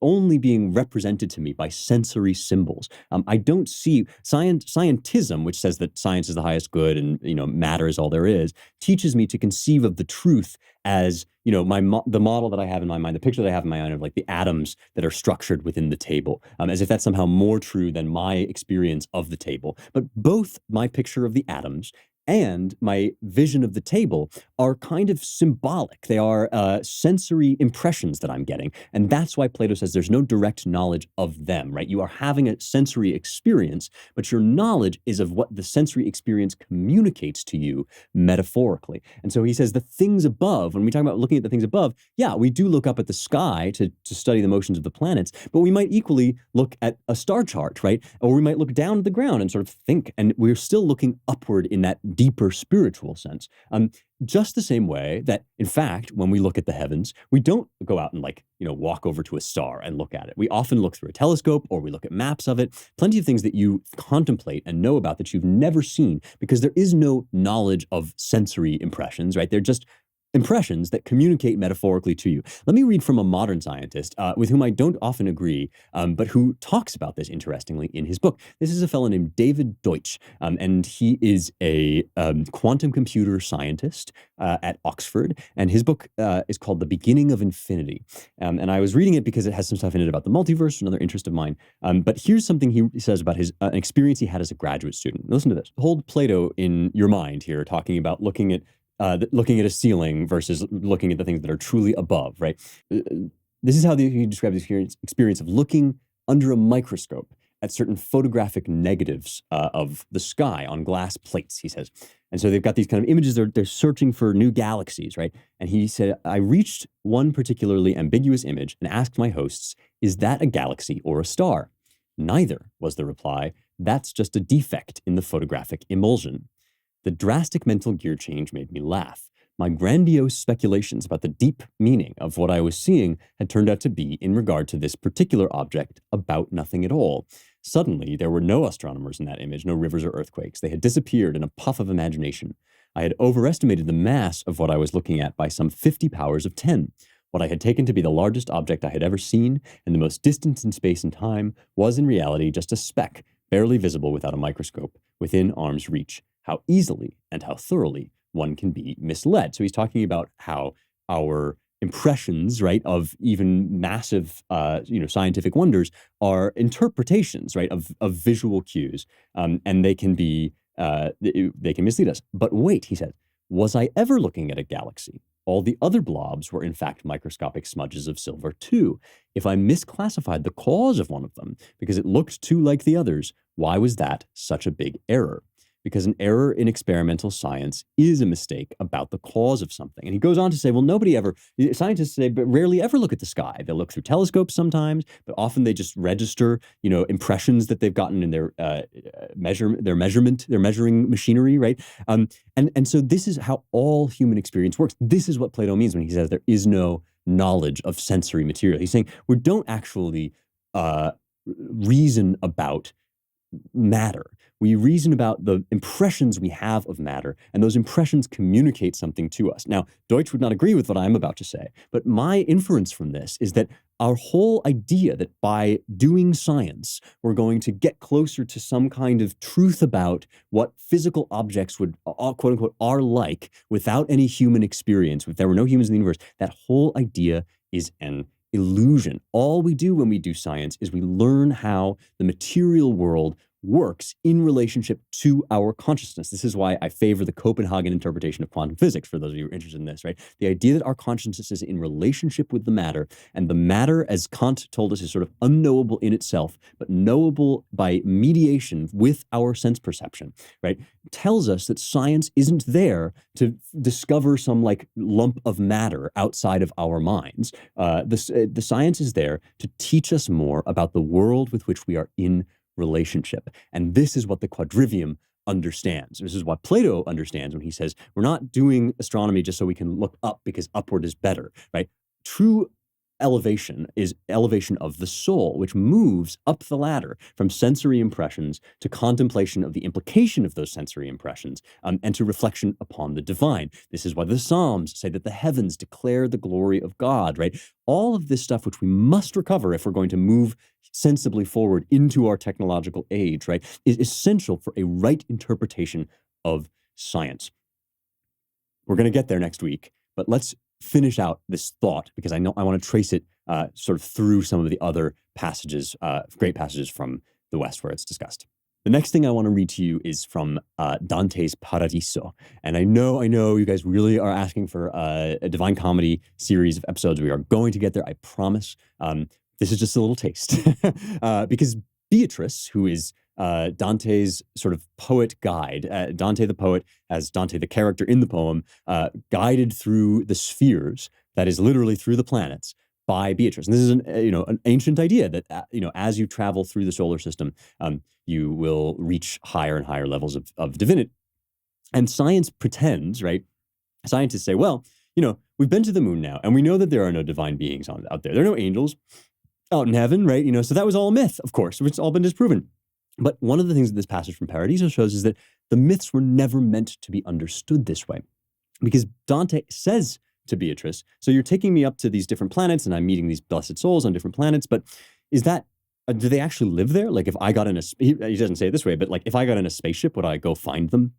only being represented to me by sensory symbols. I don't see scientism, which says that science is the highest good and matter is all there is, teaches me to conceive of the truth as the model that I have in my mind, the picture that I have in my mind of like the atoms that are structured within the table, as if that's somehow more true than my experience of the table. But both my picture of the atoms and my vision of the table are kind of symbolic. They are sensory impressions that I'm getting. And that's why Plato says there's no direct knowledge of them, right? You are having a sensory experience, but your knowledge is of what the sensory experience communicates to you metaphorically. And so he says the things above, when we talk about looking at the things above, yeah, we do look up at the sky to study the motions of the planets, but we might equally look at a star chart, right? Or we might look down at the ground and sort of think, and we're still looking upward in that deeper spiritual sense. Just the same way that, in fact, when we look at the heavens, we don't go out and walk over to a star and look at it. We often look through a telescope or we look at maps of it. Plenty of things that you contemplate and know about that you've never seen, because there is no knowledge of sensory impressions, right? They're just impressions that communicate metaphorically to you. Let me read from a modern scientist with whom I don't often agree, but who talks about this interestingly in his book. This is a fellow named David Deutsch, and he is a quantum computer scientist at Oxford, and his book is called The Beginning of Infinity. And I was reading it because it has some stuff in it about the multiverse, another interest of mine. But here's something he says about his experience he had as a graduate student. Listen to this. Hold Plato in your mind here, talking about looking at a ceiling versus looking at the things that are truly above, right? This is how he describes the experience of looking under a microscope at certain photographic negatives of the sky on glass plates, he says. And so they've got these kind of images, they're searching for new galaxies, right? And he said, I reached one particularly ambiguous image and asked my hosts, is that a galaxy or a star? Neither, was the reply. That's just a defect in the photographic emulsion. The drastic mental gear change made me laugh. My grandiose speculations about the deep meaning of what I was seeing had turned out to be, in regard to this particular object, about nothing at all. Suddenly, there were no astronomers in that image, no rivers or earthquakes. They had disappeared in a puff of imagination. I had overestimated the mass of what I was looking at by some 50 powers of 10. What I had taken to be the largest object I had ever seen, and the most distant in space and time, was in reality just a speck, barely visible without a microscope, within arm's reach. How easily and how thoroughly one can be misled. So he's talking about how our impressions, right, of even massive, scientific wonders are interpretations, right, of visual cues, and they can mislead us. But wait, he said, was I ever looking at a galaxy? All the other blobs were in fact microscopic smudges of silver too. If I misclassified the cause of one of them because it looked too like the others, why was that such a big error? Because an error in experimental science is a mistake about the cause of something. And he goes on to say, well, scientists today rarely ever look at the sky. They'll look through telescopes sometimes, but often they just register, impressions that they've gotten in their measuring machinery, right? And so this is how all human experience works. This is what Plato means when he says there is no knowledge of sensory material. He's saying we don't actually reason about matter. We reason about the impressions we have of matter, and those impressions communicate something to us. Now, Deutsch would not agree with what I'm about to say, but my inference from this is that our whole idea that by doing science, we're going to get closer to some kind of truth about what physical objects would, quote unquote, are like without any human experience, if there were no humans in the universe, that whole idea is an illusion. All we do when we do science is we learn how the material world works in relationship to our consciousness. This is why I favor the Copenhagen interpretation of quantum physics, for those of you who are interested in this, right? The idea that our consciousness is in relationship with the matter, and the matter, as Kant told us, is sort of unknowable in itself, but knowable by mediation with our sense perception, right? Tells us that science isn't there to discover some like lump of matter outside of our minds. The science is there to teach us more about the world with which we are in relationship. And this is what the quadrivium understands. This is what Plato understands when he says, we're not doing astronomy just so we can look up because upward is better, right? True elevation is elevation of the soul, which moves up the ladder from sensory impressions to contemplation of the implication of those sensory impressions, and to reflection upon the divine. This is why the Psalms say that the heavens declare the glory of God, right? All of this stuff, which we must recover if we're going to move sensibly forward into our technological age, right, is essential for a right interpretation of science. We're going to get there next week, but let's finish out this thought, because I know I want to trace it sort of through some of the other passages, great passages from the West where it's discussed. The next thing I want to read to you is from Dante's Paradiso. And I know you guys really are asking for a Divine Comedy series of episodes. We are going to get there, I promise. This is just a little taste. Because Beatrice, who is Dante's sort of poet guide, Dante the poet, as Dante the character in the poem, guided through the spheres, that is literally through the planets, by Beatrice. And this is an ancient idea that as you travel through the solar system, you will reach higher and higher levels of divinity. And science pretends, right? Scientists say, well, we've been to the moon now, and we know that there are no divine beings out there. There are no angels out in heaven, right? So that was all a myth, of course. It's all been disproven. But one of the things that this passage from Paradiso shows is that the myths were never meant to be understood this way. Because Dante says to Beatrice, so you're taking me up to these different planets and I'm meeting these blessed souls on different planets, but is that, do they actually live there? Like if I got in he doesn't say it this way, but like if I got in a spaceship, would I go find them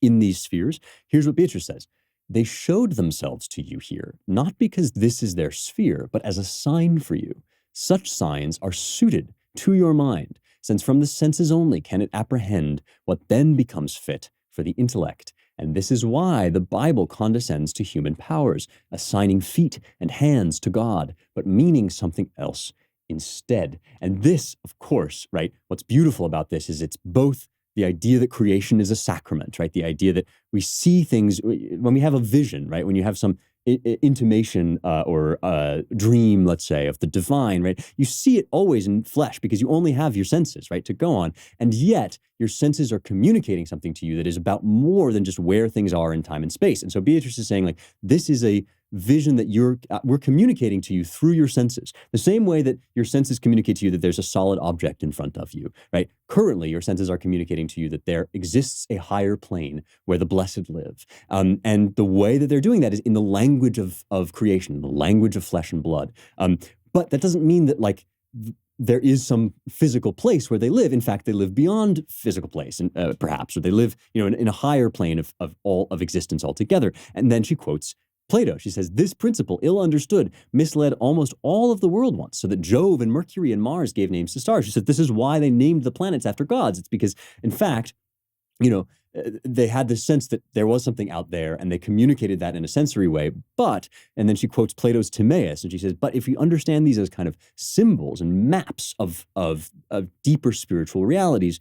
in these spheres? Here's what Beatrice says. They showed themselves to you here, not because this is their sphere, but as a sign for you. Such signs are suited to your mind, since from the senses only can it apprehend what then becomes fit for the intellect. And this is why the Bible condescends to human powers, assigning feet and hands to God, but meaning something else instead. And this, of course, right, what's beautiful about this is it's both the idea that creation is a sacrament, right? The idea that we see things, when we have a vision, right? When you have some intimation or dream, let's say, of the divine, right? You see it always in flesh because you only have your senses, right, to go on. And yet your senses are communicating something to you that is about more than just where things are in time and space. And so Beatrice is saying, like, this is a vision that we're communicating to you through your senses. The same way that your senses communicate to you that there's a solid object in front of you, right? Currently, your senses are communicating to you that there exists a higher plane where the blessed live. And the way that they're doing that is in the language of creation, the language of flesh and blood. But that doesn't mean that, like, there is some physical place where they live. In fact, they live beyond physical place, and perhaps, or they live, in a higher plane of existence altogether. And then she quotes Plato. She says, this principle, ill understood, misled almost all of the world once, so that Jove and Mercury and Mars gave names to stars. She said, this is why they named the planets after gods. It's because, in fact, they had this sense that there was something out there, and they communicated that in a sensory way. And then she quotes Plato's Timaeus, and she says, but if we understand these as kind of symbols and maps of deeper spiritual realities,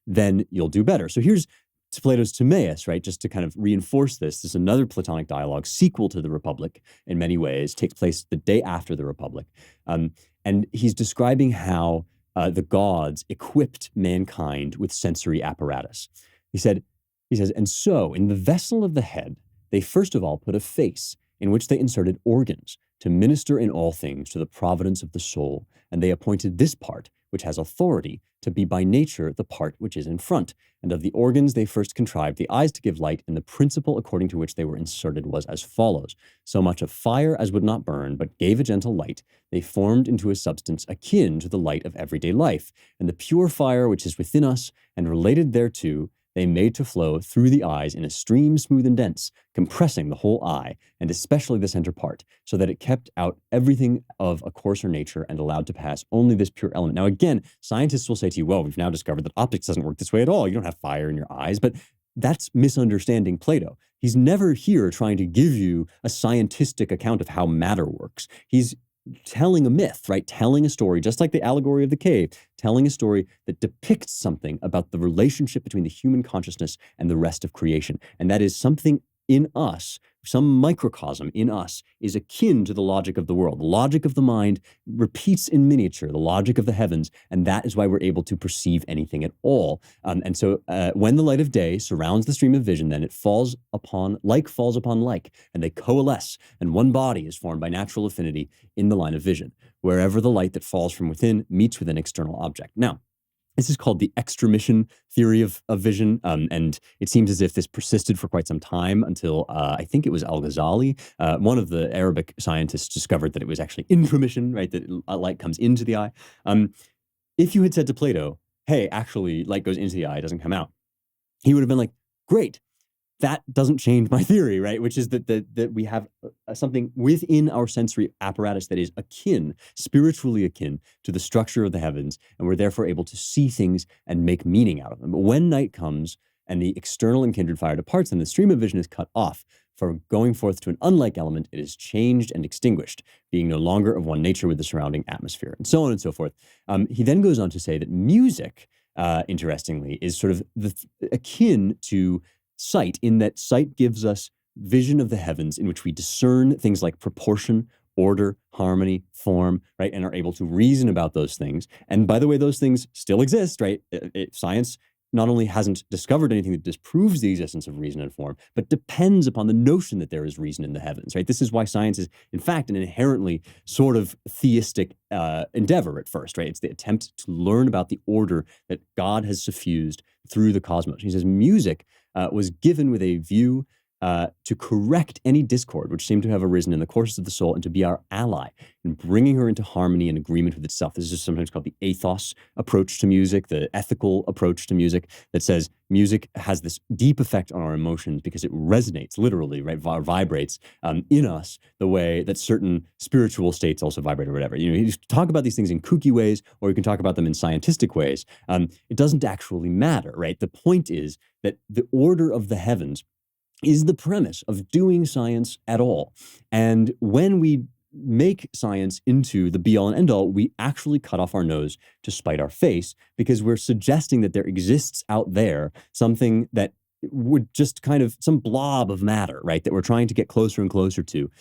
then you'll do better. So here's to Plato's Timaeus, right? Just to kind of reinforce this is another Platonic dialogue, sequel to the Republic in many ways, takes place the day after the Republic. And he's describing how the gods equipped mankind with sensory apparatus. He says, and so in the vessel of the head, they first of all put a face in which they inserted organs to minister in all things to the providence of the soul. And they appointed this part, which has authority, to be by nature the part which is in front. And of the organs they first contrived the eyes to give light, and the principle according to which they were inserted was as follows. So much of fire as would not burn, but gave a gentle light, they formed into a substance akin to the light of everyday life. And the pure fire which is within us, and related thereto, they made to flow through the eyes in a stream smooth and dense, compressing the whole eye, and especially the center part, so that it kept out everything of a coarser nature and allowed to pass only this pure element. Now, again, scientists will say to you, well, we've now discovered that optics doesn't work this way at all. You don't have fire in your eyes, but that's misunderstanding Plato. He's never here trying to give you a scientific account of how matter works. He's telling a myth, right? Telling a story, just like the allegory of the cave, telling a story that depicts something about the relationship between the human consciousness and the rest of creation. And that is something in us, some microcosm in us, is akin to the logic of the world. The logic of the mind repeats in miniature the logic of the heavens, and that is why we're able to perceive anything at all. And so when the light of day surrounds the stream of vision, then it falls upon like, and they coalesce, and one body is formed by natural affinity in the line of vision, wherever the light that falls from within meets with an external object. Now, this is called the extramission theory of vision, and it seems as if this persisted for quite some time until I think it was Al-Ghazali, one of the Arabic scientists, discovered that it was actually intramission, right, that light comes into the eye. If you had said to Plato, hey, actually, light goes into the eye, it doesn't come out, he would have been like, great, that doesn't change my theory, right? Which is that we have something within our sensory apparatus that is akin, spiritually akin to the structure of the heavens, and we're therefore able to see things and make meaning out of them. But when night comes and the external and kindred fire departs, then the stream of vision is cut off. For going forth to an unlike element, it is changed and extinguished, being no longer of one nature with the surrounding atmosphere, and so on and so forth. He then goes on to say that music, interestingly, is sort of akin to sight, in that sight gives us vision of the heavens in which we discern things like proportion, order, harmony, form, right, and are able to reason about those things. And by the way, those things still exist, right? Science not only hasn't discovered anything that disproves the existence of reason and form, but depends upon the notion that there is reason in the heavens, right? This is why science is, in fact, an inherently sort of theistic endeavor at first, right? It's the attempt to learn about the order that God has suffused through the cosmos. He says music was given with a view to correct any discord which seemed to have arisen in the courses of the soul, and to be our ally in bringing her into harmony and agreement with itself. This is sometimes called the ethos approach to music, the ethical approach to music, that says music has this deep effect on our emotions because it resonates, literally, right, vibrates in us the way that certain spiritual states also vibrate or whatever. You know, you talk about these things in kooky ways, or you can talk about them in scientific ways. It doesn't actually matter, right? The point is that the order of the heavens is the premise of doing science at all. And when we make science into the be-all and end-all, we actually cut off our nose to spite our face, because we're suggesting that there exists out there something that would just kind of some blob of matter, right, that we're trying to get closer and closer to,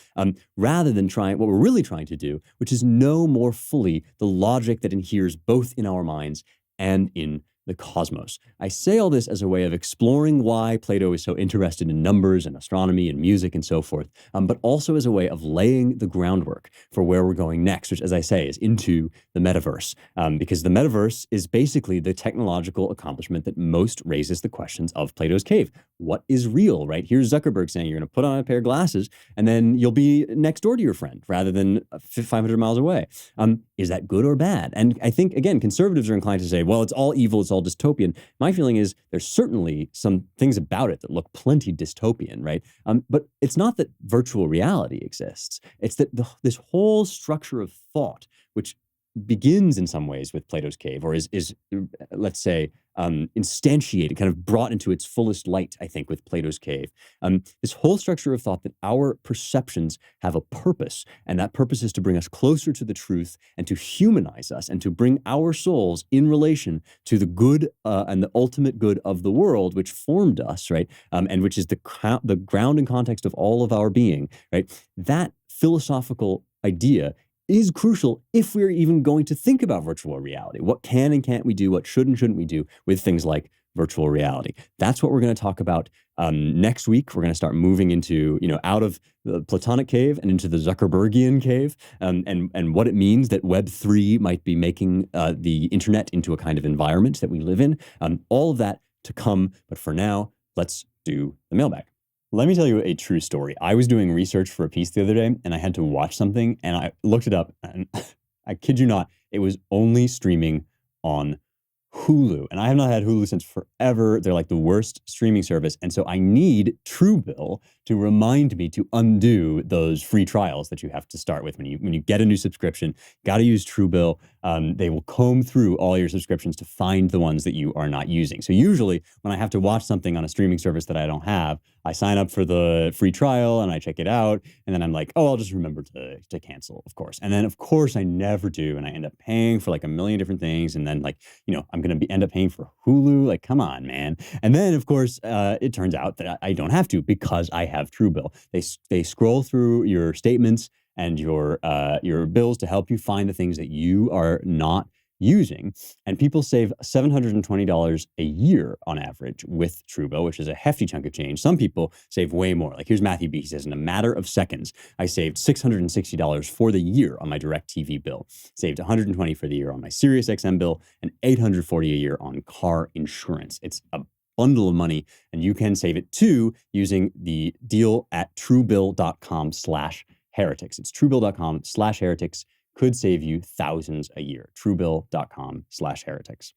rather than trying what we're really trying to do, which is know more fully the logic that inheres both in our minds and in the cosmos. I say all this as a way of exploring why Plato is so interested in numbers and astronomy and music and so forth, but also as a way of laying the groundwork for where we're going next, which, as I say, is into the metaverse, because the metaverse is basically the technological accomplishment that most raises the questions of Plato's cave. What is real, right? Here's Zuckerberg saying you're going to put on a pair of glasses and then you'll be next door to your friend rather than 500 miles away. Is that good or bad? And I think, again, conservatives are inclined to say, well, it's all evil, it's all dystopian. My feeling is there's certainly some things about it that look plenty dystopian, right? But it's not that virtual reality exists. It's that this whole structure of thought, which begins in some ways with Plato's cave, or is let's say, instantiated, kind of brought into its fullest light, I think, with Plato's cave. This whole structure of thought that our perceptions have a purpose, and that purpose is to bring us closer to the truth and to humanize us and to bring our souls in relation to the good and the ultimate good of the world, which formed us, right? And which is the ground and context of all of our being, right? That philosophical idea is crucial if we're even going to think about virtual reality. What can and can't we do? What should and shouldn't we do with things like virtual reality? That's what we're going to talk about next week. We're going to start moving into, out of the Platonic cave and into the Zuckerbergian cave, and what it means that Web3 might be making the internet into a kind of environment that we live in. All of that to come. But for now, let's do the mailbag. Let me tell you a true story. I was doing research for a piece the other day, and I had to watch something, and I looked it up, and I kid you not, it was only streaming on Hulu, and I have not had Hulu since forever. They're like the worst streaming service, and so I need Truebill to remind me to undo those free trials that you have to start with when you get a new subscription. Got to use Truebill. They will comb through all your subscriptions to find the ones that you are not using. So usually, when I have to watch something on a streaming service that I don't have, I sign up for the free trial and I check it out, and then I'm like, oh, I'll just remember to cancel, of course. And then of course I never do, and I end up paying for like a million different things, and then like I'm gonna end up paying for Hulu. Like, come on, man. And then of course it turns out that I don't have to because I have Truebill. They scroll through your statements and your bills to help you find the things that you are not using. And people save $720 a year on average with Truebill, which is a hefty chunk of change. Some people save way more. Like here's Matthew B. He says, in a matter of seconds, I saved $660 for the year on my DirecTV bill, saved $120 for the year on my SiriusXM bill, and $840 a year on car insurance. It's a bundle of money, and you can save it too using the deal at truebill.com/heretics. It's truebill.com/heretics. Could save you thousands a year. Truebill.com/heretics.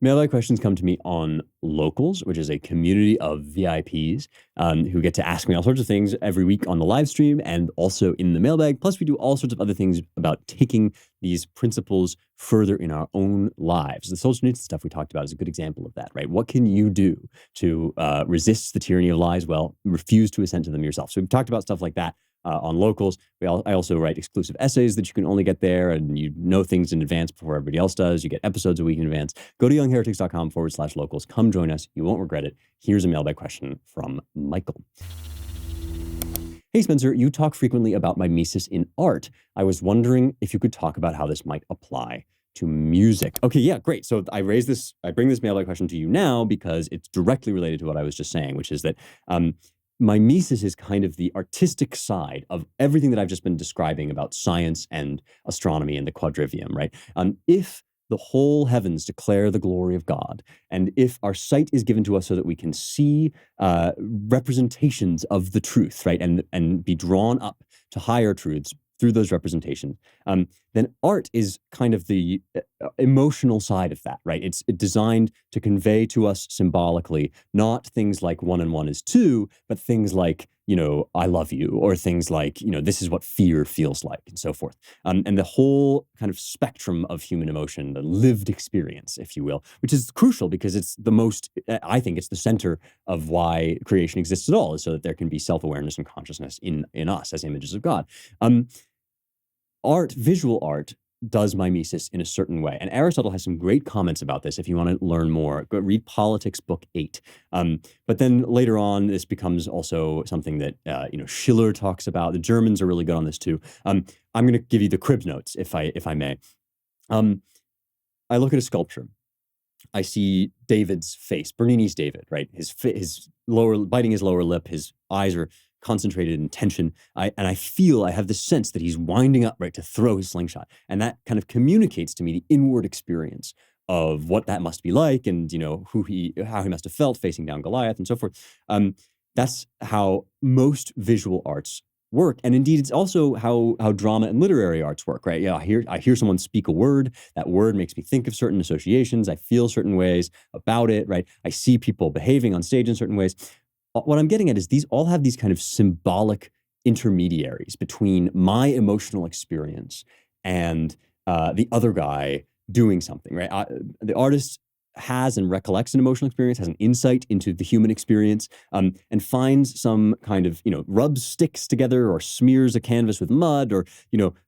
Mailbag questions come to me on Locals, which is a community of VIPs who get to ask me all sorts of things every week on the live stream and also in the mailbag. Plus, we do all sorts of other things about taking these principles further in our own lives. The Solzhenitsyn stuff we talked about is a good example of that, right? What can you do to resist the tyranny of lies? Well, refuse to assent to them yourself. So we've talked about stuff like that on Locals. I also write exclusive essays that you can only get there, and you know things in advance before everybody else does. You get episodes a week in advance. Go to youngheretics.com/locals. Come join us. You won't regret it. Here's a mailbag question from Michael. Hey, Spencer, you talk frequently about mimesis in art. I was wondering if you could talk about how this might apply to music. Okay, yeah, great. So I bring this mailbag question to you now because it's directly related to what I was just saying, which is that mimesis is kind of the artistic side of everything that I've just been describing about science and astronomy and the quadrivium, right? If the whole heavens declare the glory of God, and if our sight is given to us so that we can see representations of the truth, right, and be drawn up to higher truths through those representations, then art is kind of the emotional side of that, right? It's designed to convey to us symbolically, not things like 1 and 1 is 2, but things like, I love you, or things like, this is what fear feels like, and so forth. And the whole kind of spectrum of human emotion, the lived experience, if you will, which is crucial because it's the most, I think it's the center of why creation exists at all, is so that there can be self-awareness and consciousness in us as images of God. Visual art does mimesis in a certain way. And Aristotle has some great comments about this. If you want to learn more, go read Politics, Book 8. But then later on, this becomes also something that, Schiller talks about. The Germans are really good on this too. I'm going to give you the crib notes, if I may. I look at a sculpture. I see David's face, Bernini's David, right? His biting his lower lip, his eyes are concentrated in tension. I have this sense that he's winding up, right, to throw his slingshot. And that kind of communicates to me the inward experience of what that must be like, and, how he must have felt facing down Goliath and so forth. That's how most visual arts work. And indeed, it's also how drama and literary arts work, right? Yeah, I hear someone speak a word. That word makes me think of certain associations. I feel certain ways about it, right? I see people behaving on stage in certain ways. What I'm getting at is these all have these kind of symbolic intermediaries between my emotional experience and the other guy doing something, right? The artist has and recollects an emotional experience, has an insight into the human experience, and finds some kind of, rubs sticks together or smears a canvas with mud, or,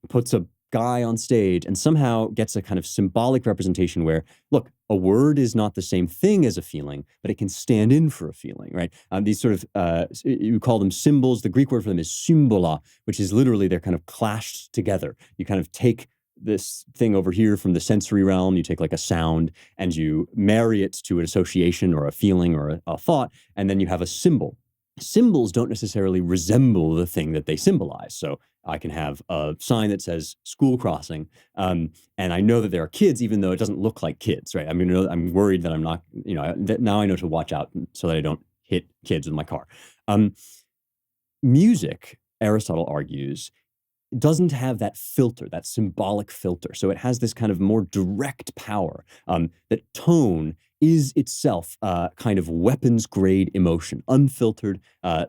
puts a guy on stage and somehow gets a kind of symbolic representation where, look, a word is not the same thing as a feeling, but it can stand in for a feeling, right? These sort of, you call them symbols. The Greek word for them is symbola, which is literally they're kind of clashed together. You kind of take this thing over here from the sensory realm, you take like a sound and you marry it to an association or a feeling or a thought, and then you have a symbol. Symbols don't necessarily resemble the thing that they symbolize. So I can have a sign that says school crossing, and I know that there are kids, even though it doesn't look like kids, right? I mean, I'm worried that I'm not, that now I know to watch out so that I don't hit kids with my car. Music, Aristotle argues, doesn't have that filter, that symbolic filter. So it has this kind of more direct power. That tone is itself kind of weapons grade emotion, unfiltered,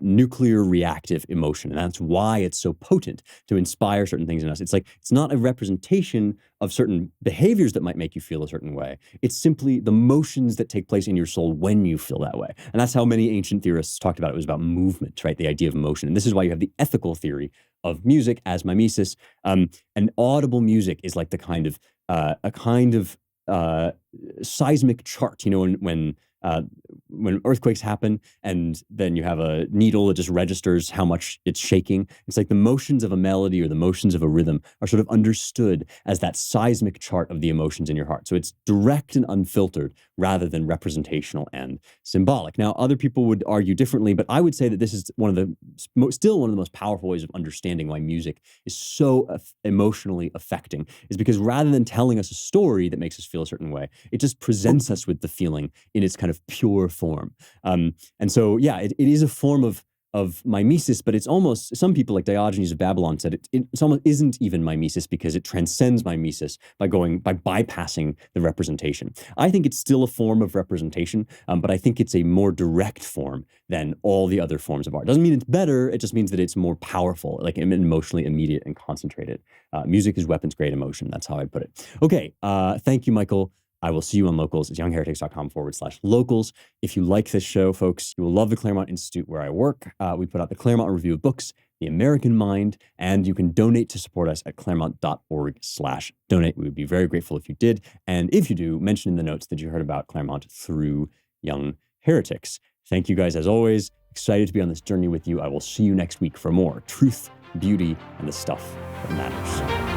nuclear reactive emotion. And that's why it's so potent to inspire certain things in us. It's like, it's not a representation of certain behaviors that might make you feel a certain way. It's simply the motions that take place in your soul when you feel that way. And that's how many ancient theorists talked about it. It was about movement, right? The idea of motion. And this is why you have the ethical theory of music as mimesis. And audible music is like the kind of a kind of seismic chart. You know, when earthquakes happen, and then you have a needle that just registers how much it's shaking. It's like the motions of a melody or the motions of a rhythm are sort of understood as that seismic chart of the emotions in your heart. So it's direct and unfiltered rather than representational and symbolic. Now, other people would argue differently, but I would say that this is still one of the most powerful ways of understanding why music is so emotionally affecting, is because rather than telling us a story that makes us feel a certain way, it just presents us with the feeling in its kind of pure form. And so, yeah, it is a form of mimesis, but it's almost, some people like Diogenes of Babylon said it almost isn't even mimesis because it transcends mimesis by bypassing the representation. I think it's still a form of representation, but I think it's a more direct form than all the other forms of art. Doesn't mean it's better, it just means that it's more powerful, like emotionally immediate and concentrated. Music is weapons grade emotion. That's how I put it. Okay, thank you, Michael. I will see you on Locals. It's youngheretics.com/locals. If you like this show, folks, you will love the Claremont Institute where I work. We put out the Claremont Review of Books, The American Mind, and you can donate to support us at claremont.org/donate. We would be very grateful if you did. And if you do, mention in the notes that you heard about Claremont through Young Heretics. Thank you guys, as always. Excited to be on this journey with you. I will see you next week for more truth, beauty, and the stuff that matters.